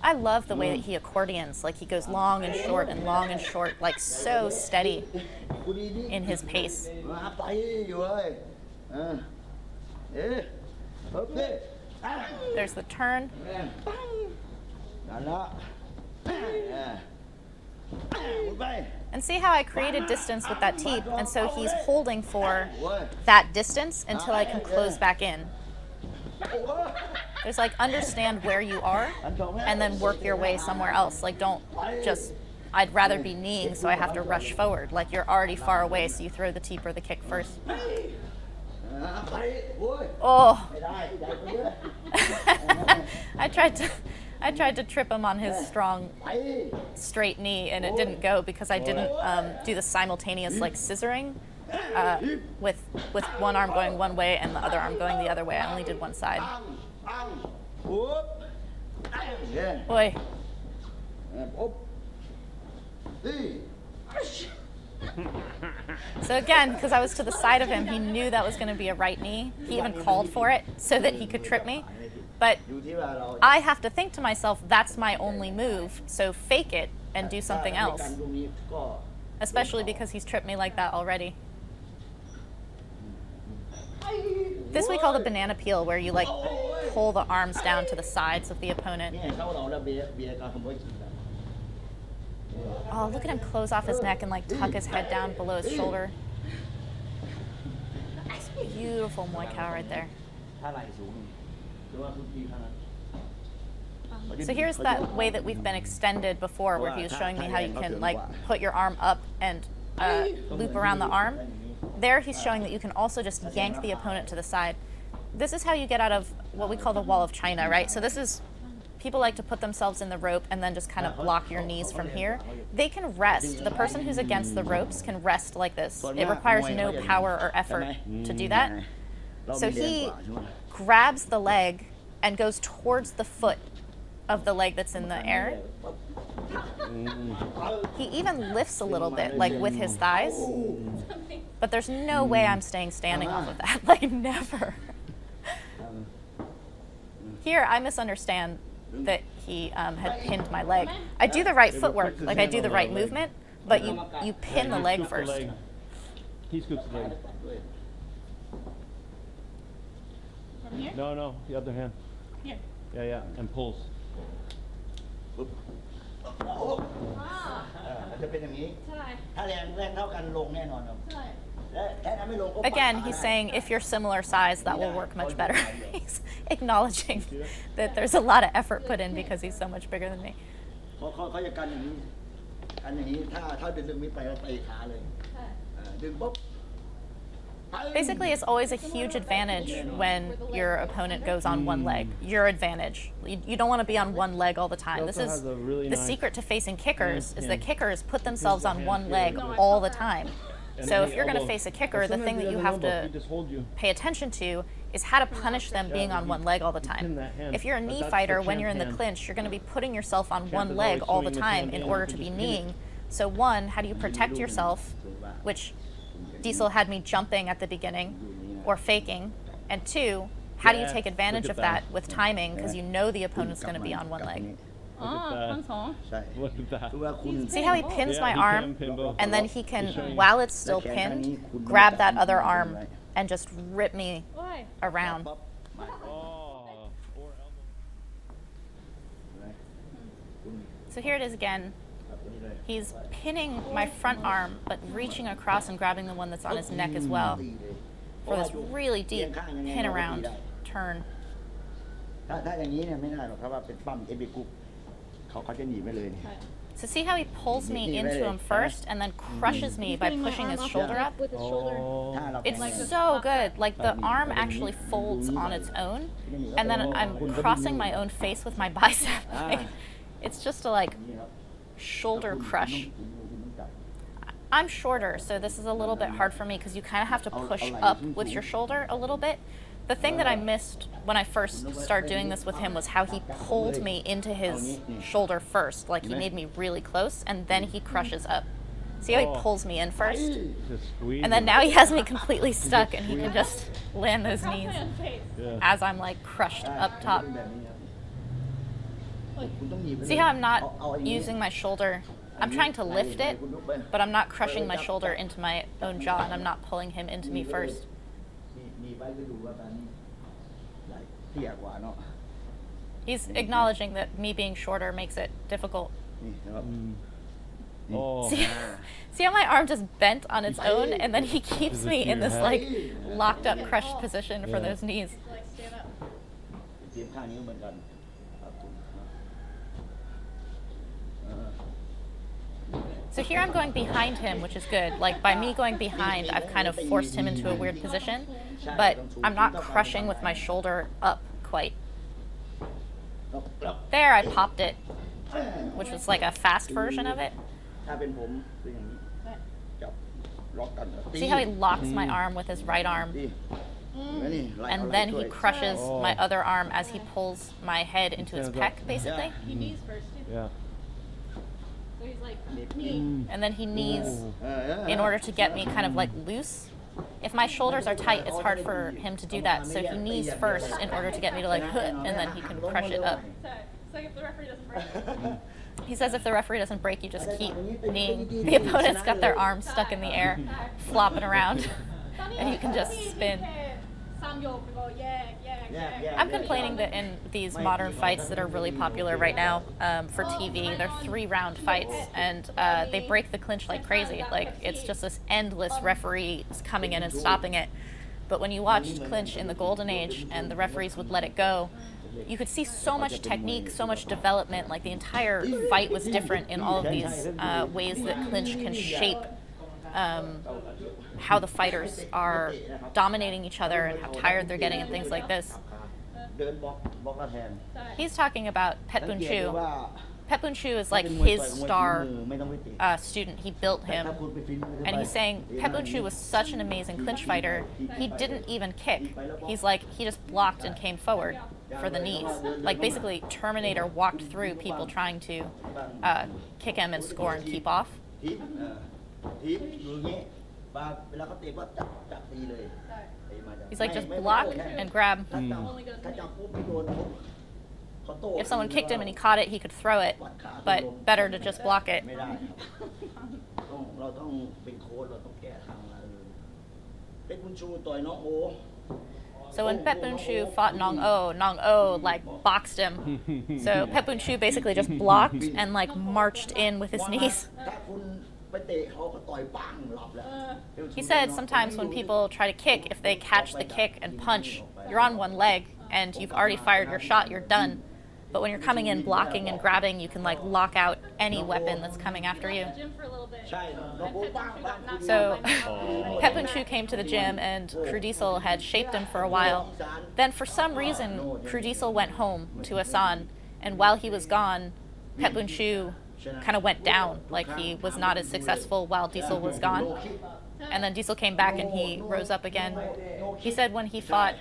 I love the way that he accordions. Like, he goes long and short, like so steady in his pace. ไปอยู่เลยโอเค There's the turn. นั่นละไป And see how I created distance with that teep, and so he's holding for that distance until I can close back in. There's like, understand where you are and then work your way somewhere else. Like, don't just, I'd rather be kneeing so I have to rush forward. Like, you're already far away, so you throw the teep or the kick first. Oh. I tried to trip him on his strong straight knee, and it didn't go because I didn't do the simultaneous like scissoring with one arm going one way and the other arm going the other way. I only did one side. Boy. So again, because I was to the side of him, he knew that was going to be a right knee. He even called for it so that he could trip me. But I have to think to myself, that's my only move, so fake it and do something else. Especially because he's tripped me like that already. This we call the banana peel, where you like pull the arms down to the sides of the opponent. Oh, look at him close off his neck and like tuck his head down below his shoulder. It's beautiful Muay Thai right there. So here's that way that we've been extended before, where he was showing me how you can like put your arm up and loop around the arm. There he's showing that you can also just yank the opponent to the side. This is how you get out of what we call the wall of China, right? So this is, people like to put themselves in the rope and then just kind of block your knees from here. They can rest. The person who's against the ropes can rest like this. It requires no power or effort to do that. So he grabs the leg and goes towards the foot of the leg that's in the air. He even lifts a little bit, like with his thighs. But there's no way I'm staying standing off of that. Like, never. Here, I misunderstand that he had pinned my leg. I do the right footwork, like I do the right movement, but you pin the leg first. He scoops the leg. From here? No, the other hand. Here. Yeah, and pulls. จะเป็นอย่างนี้ ใช่ ถ้าแรงเท่ากันลงแน่นอนครับ ใช่ และถ้าไม่ลงก็ Again, he's saying if you're similar size, that will work much better. He's acknowledging that there's a lot of effort put in because he's so much bigger than me. เขาจะกันอย่างนี้กันอย่างนี้ถ้าดึงไม่ไปก็ไปขาเลย ใช่ ดึงปุ๊บ Basically, it's always a huge advantage when your opponent goes on one leg. Your advantage. You don't want to be on one leg all the time. This is the secret to facing kickers, is that kickers put themselves on one leg all the time. So if you're going to face a kicker, the thing that you have to pay attention to is how to punish them being on one leg all the time. If you're a knee fighter, when you're in the clinch, you're going to be putting yourself on one leg all the time in order to be kneeing. So one, how do you protect yourself, which Diesel had me jumping at the beginning or faking, and two, how do you take advantage of that with timing because you know the opponent's going to be on one leg. อ๋อทั้งสอง ใช่ Look at that. คือว่าคุณ See how he pins Yeah, my he can arm, pin both. and then he can, while it's still pinned, grab that other arm and just rip me โอ้ย around. Oh, or elbow. So here it is again. He's pinning my front arm, but reaching across and grabbing the one that's on his neck as well for this really deep pin around turn. ถ้าอย่างนี้เนี่ยไม่ได้หรอกครับว่าเป็นปั้มเอบิกุก เขาจะหนีไปเลยเนี่ย So see how he pulls me into him first and then crushes me by Putting my pushing arm his off shoulder the up? hip with his shoulder. ถ้าเรา It's แทงเนี่ย so good. Like the arm actually folds on its own, and then I'm crossing my own face with my bicep. Like, it's just a like นี่ครับ shoulder crush. I'm shorter, so this is a little bit hard for me because you kind of have to push up with your shoulder a little bit. The thing that I missed when I first started doing this with him was how he pulled me into his shoulder first. Like he made me really close, and then he crushes up. See how he pulls me in first? Just squeeze. And then now he has me completely stuck, and he can just land those knees Yeah. as I'm like crushed up top. แบบนี้ครับคุณต้องหนีไปเลย See how I'm เอา not อย่างนี้ using my shoulder? I'm trying to lift it, but I'm not crushing my shoulder into my own jaw, and I'm not pulling him into me first. หนีไปก็ดูว่าตอนนี้ไหลเตี้ยกว่าเนาะ He's acknowledging that me being shorter makes it difficult. นี่นะครับ Oh. See, see how my arm just bent on its own, and then he keeps Is it me to in your this head? like locked up, crushed position for Yeah. those knees. Like stand up. เตรียมข้างนิ้วเหมือนกันครับผมครับเออ So here I'm going behind him, which is good. Like by me going behind, I've kind of forced him into a weird position, but I'm not crushing with my shoulder up quite. แล้ว There, I popped it, which was like a fast version of it. ถ้าเป็นผมเป็นอย่างนี้จับล็อกกันตี See how he locks my arm with his right arm, ตีแล้วนี่ไหลเอา and ไหล then ช่วย he crushes Oh. my other arm as he pulls my head into his Stands up. pec, basically. He knees first too. Yeah. So he's like knee. And then he knees เออ in order to get me kind of like loose. If my shoulders are tight, it's hard for him to do that. So he knees first in order to get me to like, and then he can crush it up. So it's like if the referee doesn't break. He says if the referee doesn't break, you just keep kneeing. The opponent's got their arms stuck in the air, flopping around, and you can just spin. I'm complaining that in these modern fights that are really popular right now for TV, they're 3-round fights, and they break the clinch like crazy. Like it's just this endless referee coming in and stopping it. But when you watched clinch in the golden age and the referees would let it go, you could see so much technique, so much development. Like the entire fight was different in all of these ways that clinch can shape how the fighters are dominating each other and how tired they're getting and things like this. เดินบล็อกแล้วแทง He's talking about Pet สัง Boon เกตดู Chu. ว่า Pet Boon Chu is like ถ้าเป็นมวย his ต่อยมวยฝี star มือไม่ต้องไปติ student. He built แต่ him. ถ้าคุณไปฝีมือ And he's saying Pet Boon Chu was such an amazing clinch fighter. He didn't even kick. He's like, he just blocked and came forward for the knees. Like basically Terminator walked through people trying to kick him and score and keep off. ทิปทิปอยู่อย่างนี้เวลาเขาเตะก็จับตีเลยเตะมาจับ He's like, just block and grab. ถ้าจับปุ๊บไม่โดนปุ๊บเขาโต้ If someone kicked him and he caught it, he could throw it. But better to just block it. ไม่ได้ครับเราต้องเป็นโค้ชเราต้องแก้ทางมาเป็นคุณชูต่อยน้องโอ So when Pet Boon Chu fought Nong O like boxed him. So Pet Boon Chu basically just blocked and like marched in with his knees. ถ้าคุณไปเตะเขาต่อยปังหลับแล้ว He said sometimes when people try to kick, if they catch the kick and punch, you're on one leg and you've already fired your shot, you're done. But when you're coming in blocking and grabbing, you can like lock out any weapon that's coming after you. Gym for a little bit. ใช่น้องโอปังปัง So Pet Boon Chu came to the gym and Crew Diesel had shaped him for a while. Then for some reason, Crew Diesel went home to Asan, and while he was gone, Pet Boon Chu kind of went down, like he was not as successful while Diesel was gone. And then Diesel came back and he rose up again. He said when he fought,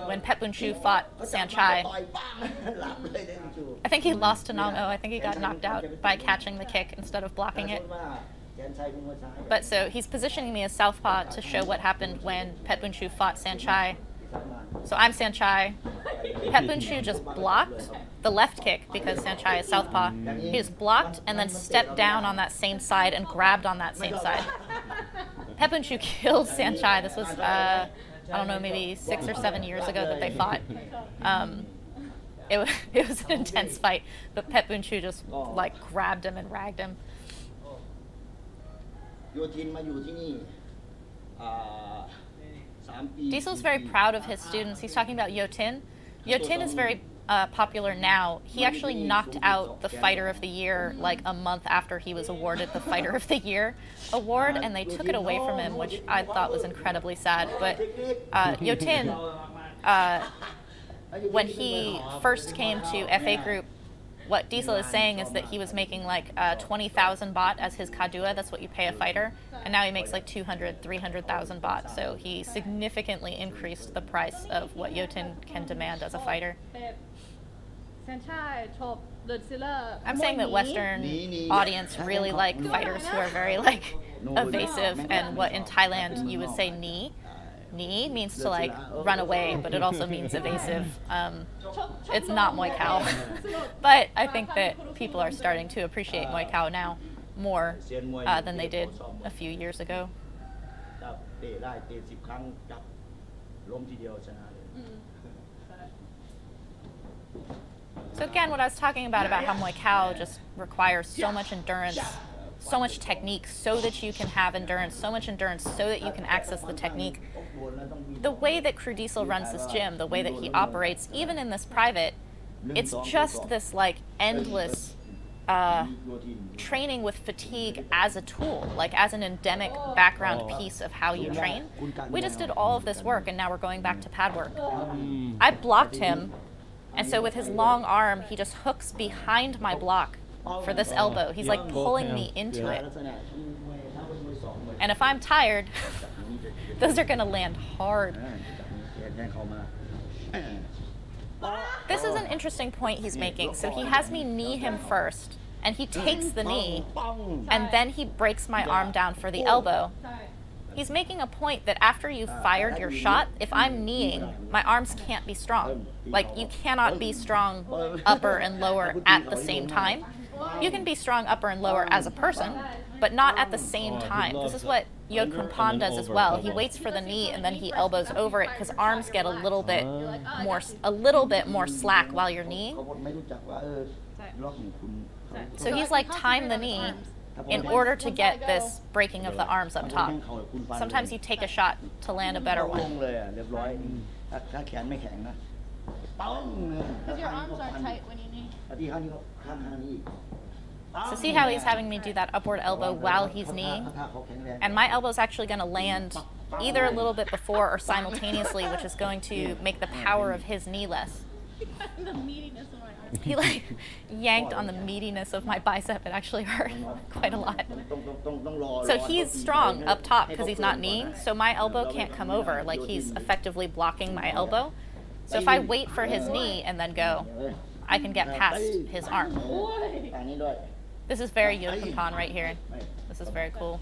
when Pet Boon Chu fought Sanchai, ต่อยปังหลับเลยเนี่ยคุณชู I think he lost to Nong O. I think he got knocked out by catching the kick instead of blocking it. ว่าแกนชัยเป็นมวยซ้าย But so he's positioning me as southpaw to show what happened when Pet Boon Chu fought Sanchai. So I'm Sanchai. Pet Boon Chu just blocked the left kick because Sanchai is southpaw. He just blocked and then stepped down on that same side and grabbed on that same side. Pet Boon Chu killed Sanchai. This was, I don't know, maybe 6 or 7 years ago that they fought. It was an intense fight, but Pet Boon Chu just like grabbed him and ragged him. โยทินมาอยู่ที่นี่3 ปี Diesel's very proud of his students. He's talking about Yotin. Yotin is very popular now. He actually knocked out the Fighter of the Year like a month after he was awarded the Fighter of the Year award, and they took it away from him, which I thought was incredibly sad. But Yotin, when he first came to FA Group, what Diesel is saying is that he was making like 20,000 baht as his kadua. That's what you pay a fighter. And now he makes like 200, 300,000 baht. So he significantly increased the price of what Yotin can demand as a fighter. I'm saying that Western audience really like fighters who are very like evasive, and what in Thailand you would say ni. Ni means to like run away, but it also means evasive. It's not Muay Thai, but I think that people are starting to appreciate Muay Thai now more than they did a few years ago. จับเตะได้เตะ10 ครั้งจับล้มทีเดียวชนะเลย So again, what I was talking about how Muay Thai just requires so much endurance, so much technique, so that you can have endurance, so much endurance, so that you can access the technique. The way that Crew Diesel runs this gym, the way that he operates, even in this private, it's just this like endless training with fatigue as a tool, like as an endemic background piece of how you train. We just did all of this work, and now we're going back to pad work. I blocked him, and so with his long arm, he just hooks behind my block for this elbow. He's like pulling me into it. And if I'm tired, those are going to land hard. This is an interesting point he's making. So he has me knee him first, and he takes the knee, and then he breaks my arm down for the elbow. He's making a point that after you've fired your shot, if I'm kneeing, my arms can't be strong. Like, you cannot be strong upper and lower at the same time. You can be strong upper and lower as a person, but not at the same time. This is what Yod Kun Pan does as well. He waits for the knee and then he elbows over it because arms get a little bit more slack while you're kneeing. So he's like time the knee in order to get this breaking of the arms up top. Sometimes you take a shot to land a better one. Because your arms aren't tight when you knee. So see how he's having me do that upward elbow while he's kneeing? And my elbow's actually going to land either a little bit before or simultaneously, which is going to make the power of his knee less. The meatiness of my arm. He like yanked on the meatiness of my bicep. It actually hurt quite a lot. So he's strong up top because he's not kneeing, so my elbow can't come over. Like, he's effectively blocking my elbow. So if I wait for his knee and then go, I can get past his arm. This is very Yod Kun Pan right here. This is very cool.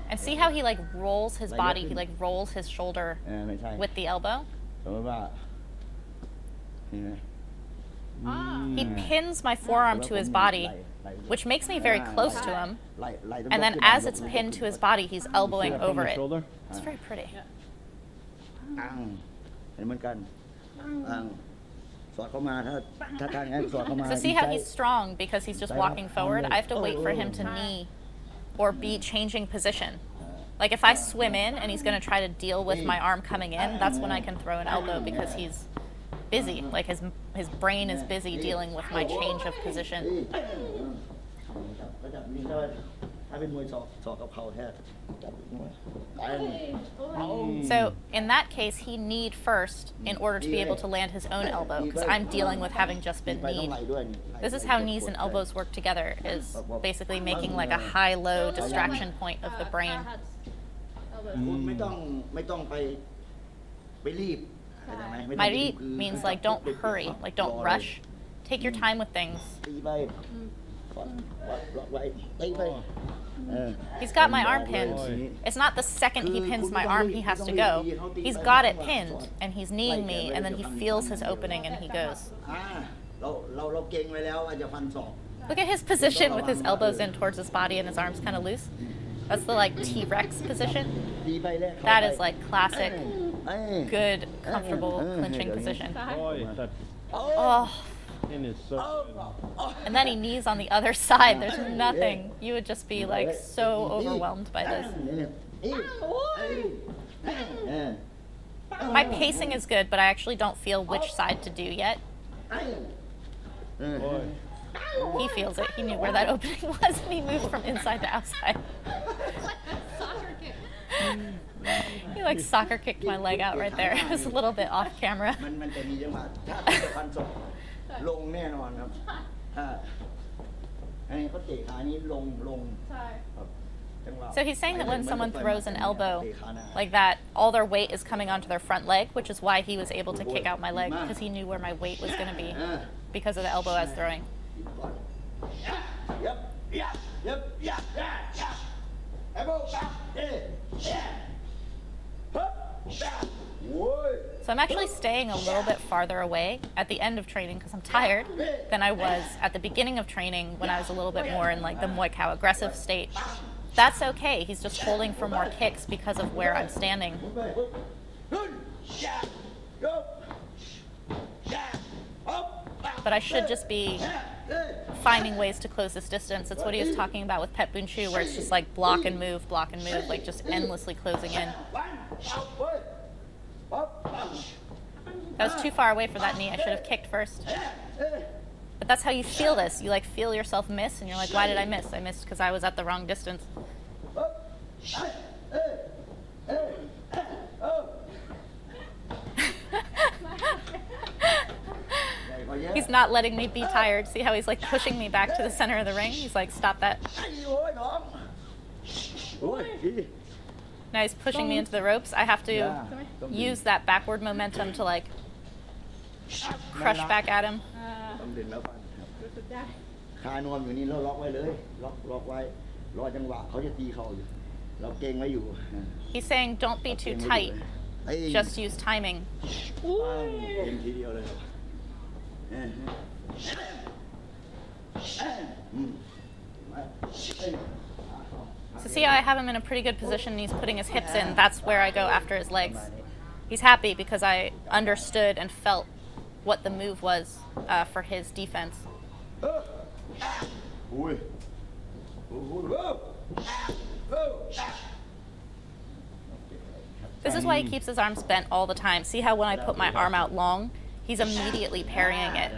And see how he like rolls his body, he like rolls his shoulder with the elbow? He pins my forearm to his body, which makes me very close to him. And then as it's pinned to his body, he's elbowing over it. It's very pretty. So see how he's strong because he's just walking forward? I have to wait for him to knee or be changing position. Like, if I swim in and he's going to try to deal with my arm coming in, that's when I can throw an elbow because he's busy. Like, his brain is busy dealing with my change of position. So in that case, he kneed first in order to be able to land his own elbow because I'm dealing with having just been kneed. This is how knees and elbows work together, is basically making like a high-low distraction point of the brain. Mairi means like don't hurry, like don't rush. Take your time with things. He's got my arm pinned. It's not the second he pins my arm he has to go. He's got it pinned and he's kneeing me, and then he feels his opening and he goes. Look at his position with his elbows in towards his body and his arms kind of loose. That's the like T-Rex position. That is like classic, good, comfortable clinching position. Oh. And then he knees on the other side. There's nothing. You would just be like so overwhelmed by this. My pacing is good, but I actually don't feel which side to do yet. Boy. He feels it. He knew where that opening was, and he moved from inside to outside. Soccer kick. He like soccer kicked my leg out right there. It was a little bit off camera. มันจะมีจังหวะถ้าเป็นพันศพลงแน่นอนครับอันนี้เขาเตะขานี้ลง ใช่ ครับจังหวะ So he's saying that when someone throws an elbow like that, all their weight is coming onto their front leg, which is why he was able to kick out my leg, because he knew where my weight was going to be because of the elbow I was throwing. Yep. Elbow back. So I'm actually staying a little bit farther away at the end of training because I'm tired than I was at the beginning of training when I was a little bit more in like the Muay Thai aggressive state. That's okay. He's just holding for more kicks because of where I'm standing. But I should just be finding ways to close this distance. That's what he was talking about with Pet Bunchu, where it's just like block and move, like just endlessly closing in. That was too far away for that knee. I should have kicked first. But that's how you feel this. You like feel yourself miss, and you're like, why did I miss? I missed because I was at the wrong distance. He's not letting me be tired. See how he's like pushing me back to the center of the ring? He's like, stop that. Now he's pushing me into the ropes. I have to use that backward momentum to like crush back at him. ต้องดึงแล้วฟันครับ รู้สึกได้ คานอนอยู่นี่แล้วล็อกไว้เลยล็อกไว้รอจังหวะเขาจะตีเข่าอยู่เราเก่งไว้อยู่ He's saying don't be too tight. Just use timing. เก่งทีเดียวเลยครับSo see how I have him in a pretty good position and he's putting his hips in. That's where I go after his legs. He's happy because I understood and felt what the move was for his defense. This is why he keeps his arms bent all the time. See how when I put my arm out long, he's immediately parrying it.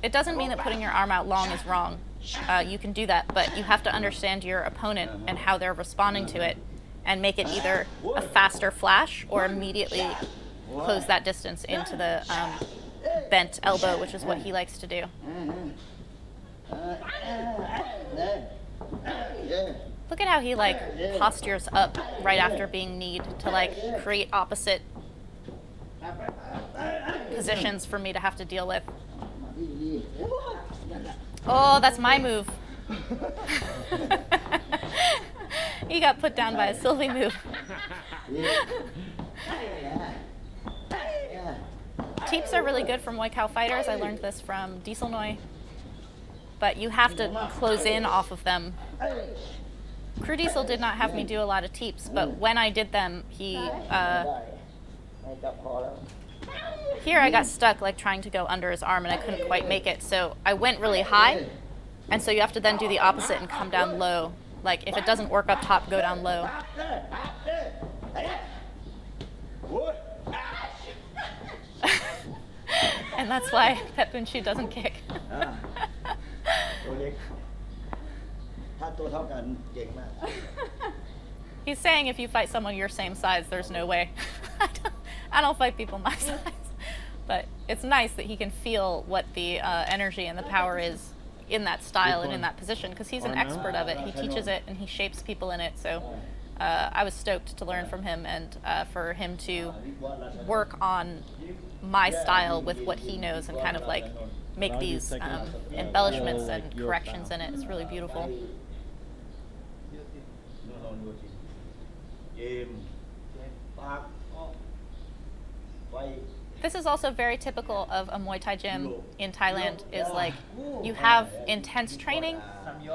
It doesn't mean that putting your arm out long is wrong. You can do that, but you have to understand your opponent and how they're responding to it and make it either a faster flash or immediately close that distance into the bent elbow, which is what he likes to do. Look at how he like postures up right after being kneed to like create opposite positions for me to have to deal with. Oh, that's my move. He got put down by a Sylvie move. Teeps are really good for Muay Thai fighters. I learned this from Diesel Noi. But you have to close in off of them. Crew Diesel did not have me do a lot of teeps, but when I did them, here I got stuck like trying to go under his arm and I couldn't quite make it. So I went really high, and so you have to then do the opposite and come down low. Like if it doesn't work up top, go down low. And that's why Pet Bunchu doesn't kick. ตัวเล็กถ้าตัวเท่ากันเก่งมาก He's saying if you fight someone your same size, there's no way. I don't fight people my size. But it's nice that he can feel what the energy and the power is in that style and in that position, because he's an expert of it. He teaches it and he shapes people in it. So I was stoked to learn from him and for him to work on my style with what he knows and kind of like make these embellishments and corrections in it. It's really beautiful. This is also very typical of a Muay Thai gym in Thailand, is like you have intense training,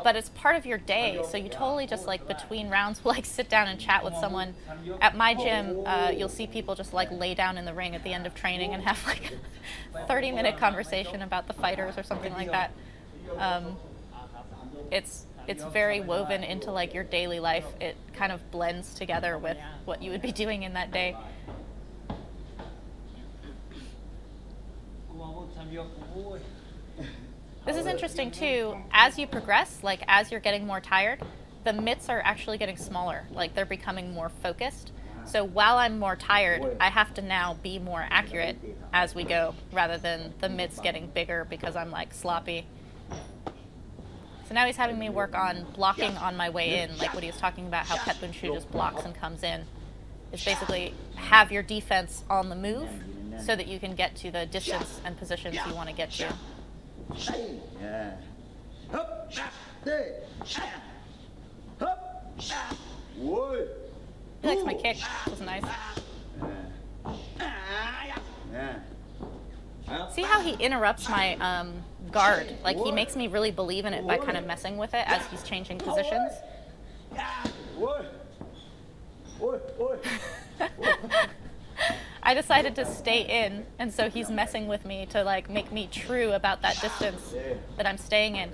but it's part of your day. So you totally just like between rounds will like sit down and chat with someone. At my gym, you'll see people just like lay down in the ring at the end of training and have like a 30-minute conversation about the fighters or something like that. It's very woven into like your daily life. It kind of blends together with what you would be doing in that day. This is interesting too. As you progress, like as you're getting more tired, the mitts are actually getting smaller. Like they're becoming more focused. So while I'm more tired, I have to now be more accurate as we go, rather than the mitts getting bigger because I'm like sloppy. So now he's having me work on blocking on my way in, like what he was talking about, how Pet Bunshu just blocks and comes in. It's basically have your defense on the move so that you can get to the distance and positions you want to get to. Yeah. He likes my kick, which is nice. See how he interrupts my guard? Like he makes me really believe in it by kind of messing with it as he's changing positions. I decided to stay in, and so he's messing with me to like make me true about that distance that I'm staying in.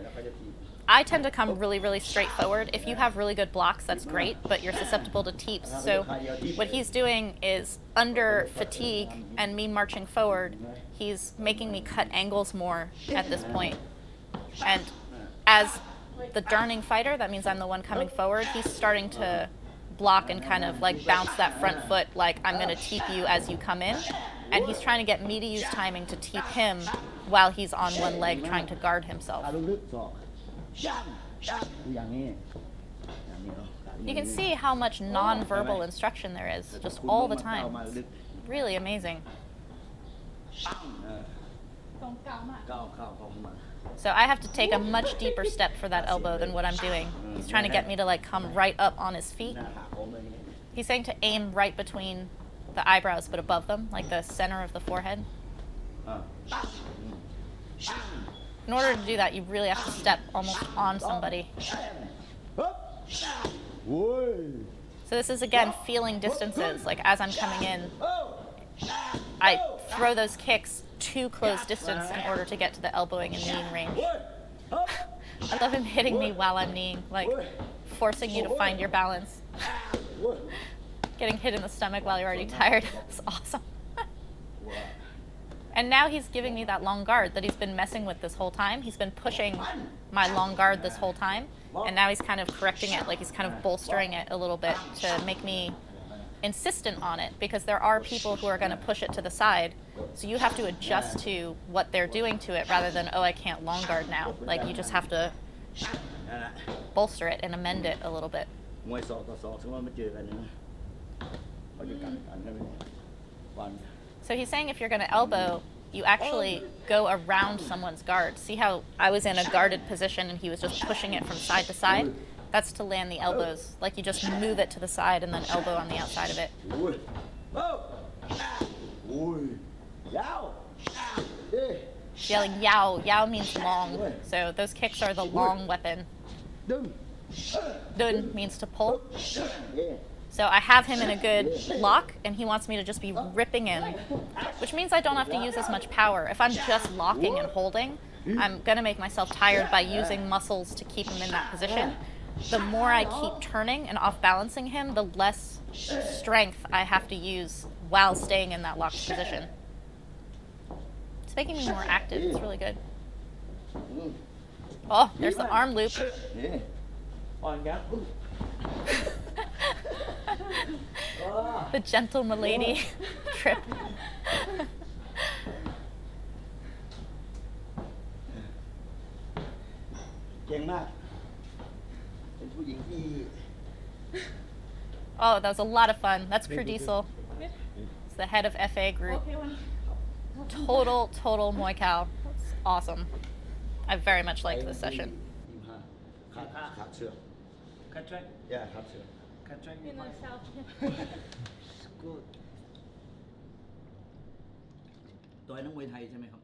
I tend to come really, really straight forward. If you have really good blocks, that's great, but you're susceptible to teeps. So what he's doing is under fatigue and me marching forward, he's making me cut angles more at this point. And as the darning fighter, that means I'm the one coming forward, he's starting to block and kind of like bounce that front foot like I'm going to teep you as you come in. And he's trying to get me to use timing to teep him while he's on one leg trying to guard himself. You can see how much non-verbal instruction there is, just all the time. It's really amazing. So I have to take a much deeper step for that elbow than what I'm doing. He's trying to get me to like come right up on his feet. He's saying to aim right between the eyebrows but above them, like the center of the forehead. In order to do that, you really have to step almost on somebody. So this is, again, feeling distances. Like, as I'm coming in, I throw those kicks to close distance in order to get to the elbowing and kneeing range. I love him hitting me while I'm kneeing, like, forcing you to find your balance. Getting hit in the stomach while you're already tired. It's awesome. And now he's giving me that long guard that he's been messing with this whole time. He's been pushing my long guard this whole time. And now he's kind of correcting it, like he's kind of bolstering it a little bit to make me insistent on it, because there are people who are going to push it to the side. So you have to adjust to what they're doing to it rather than, oh, I can't long guard now. Like you just have to bolster it and amend it a little bit. So he's saying if you're going to elbow, you actually go around someone's guard. See how I was in a guarded position and he was just pushing it from side to side? That's to land the elbows. Like you just move it to the side and then elbow on the outside of it. Yelling yao. Yao means long. So those kicks are the long weapon. Dun means to pull. So I have him in a good lock, and he wants me to just be ripping him, which means I don't have to use as much power. If I'm just locking and holding, I'm going to make myself tired by using muscles to keep him in that position. The more I keep turning and off-balancing him, the less strength I have to use while staying in that locked position. It's making me more active. It's really good. Oh, there's the arm loop. The gentle milady trip. เก่งมากเป็นผู้หญิงที่ Oh, that was a lot of fun. That's Crew Diesel. It's the head of FA group. Total Muay Cow. It's awesome. I very much liked this session. ขาดเชือก Cut track? อย่าขาดเชือก Cut track? In the south. Good. ต่อยนักมวยไทยใช่ไหมครับ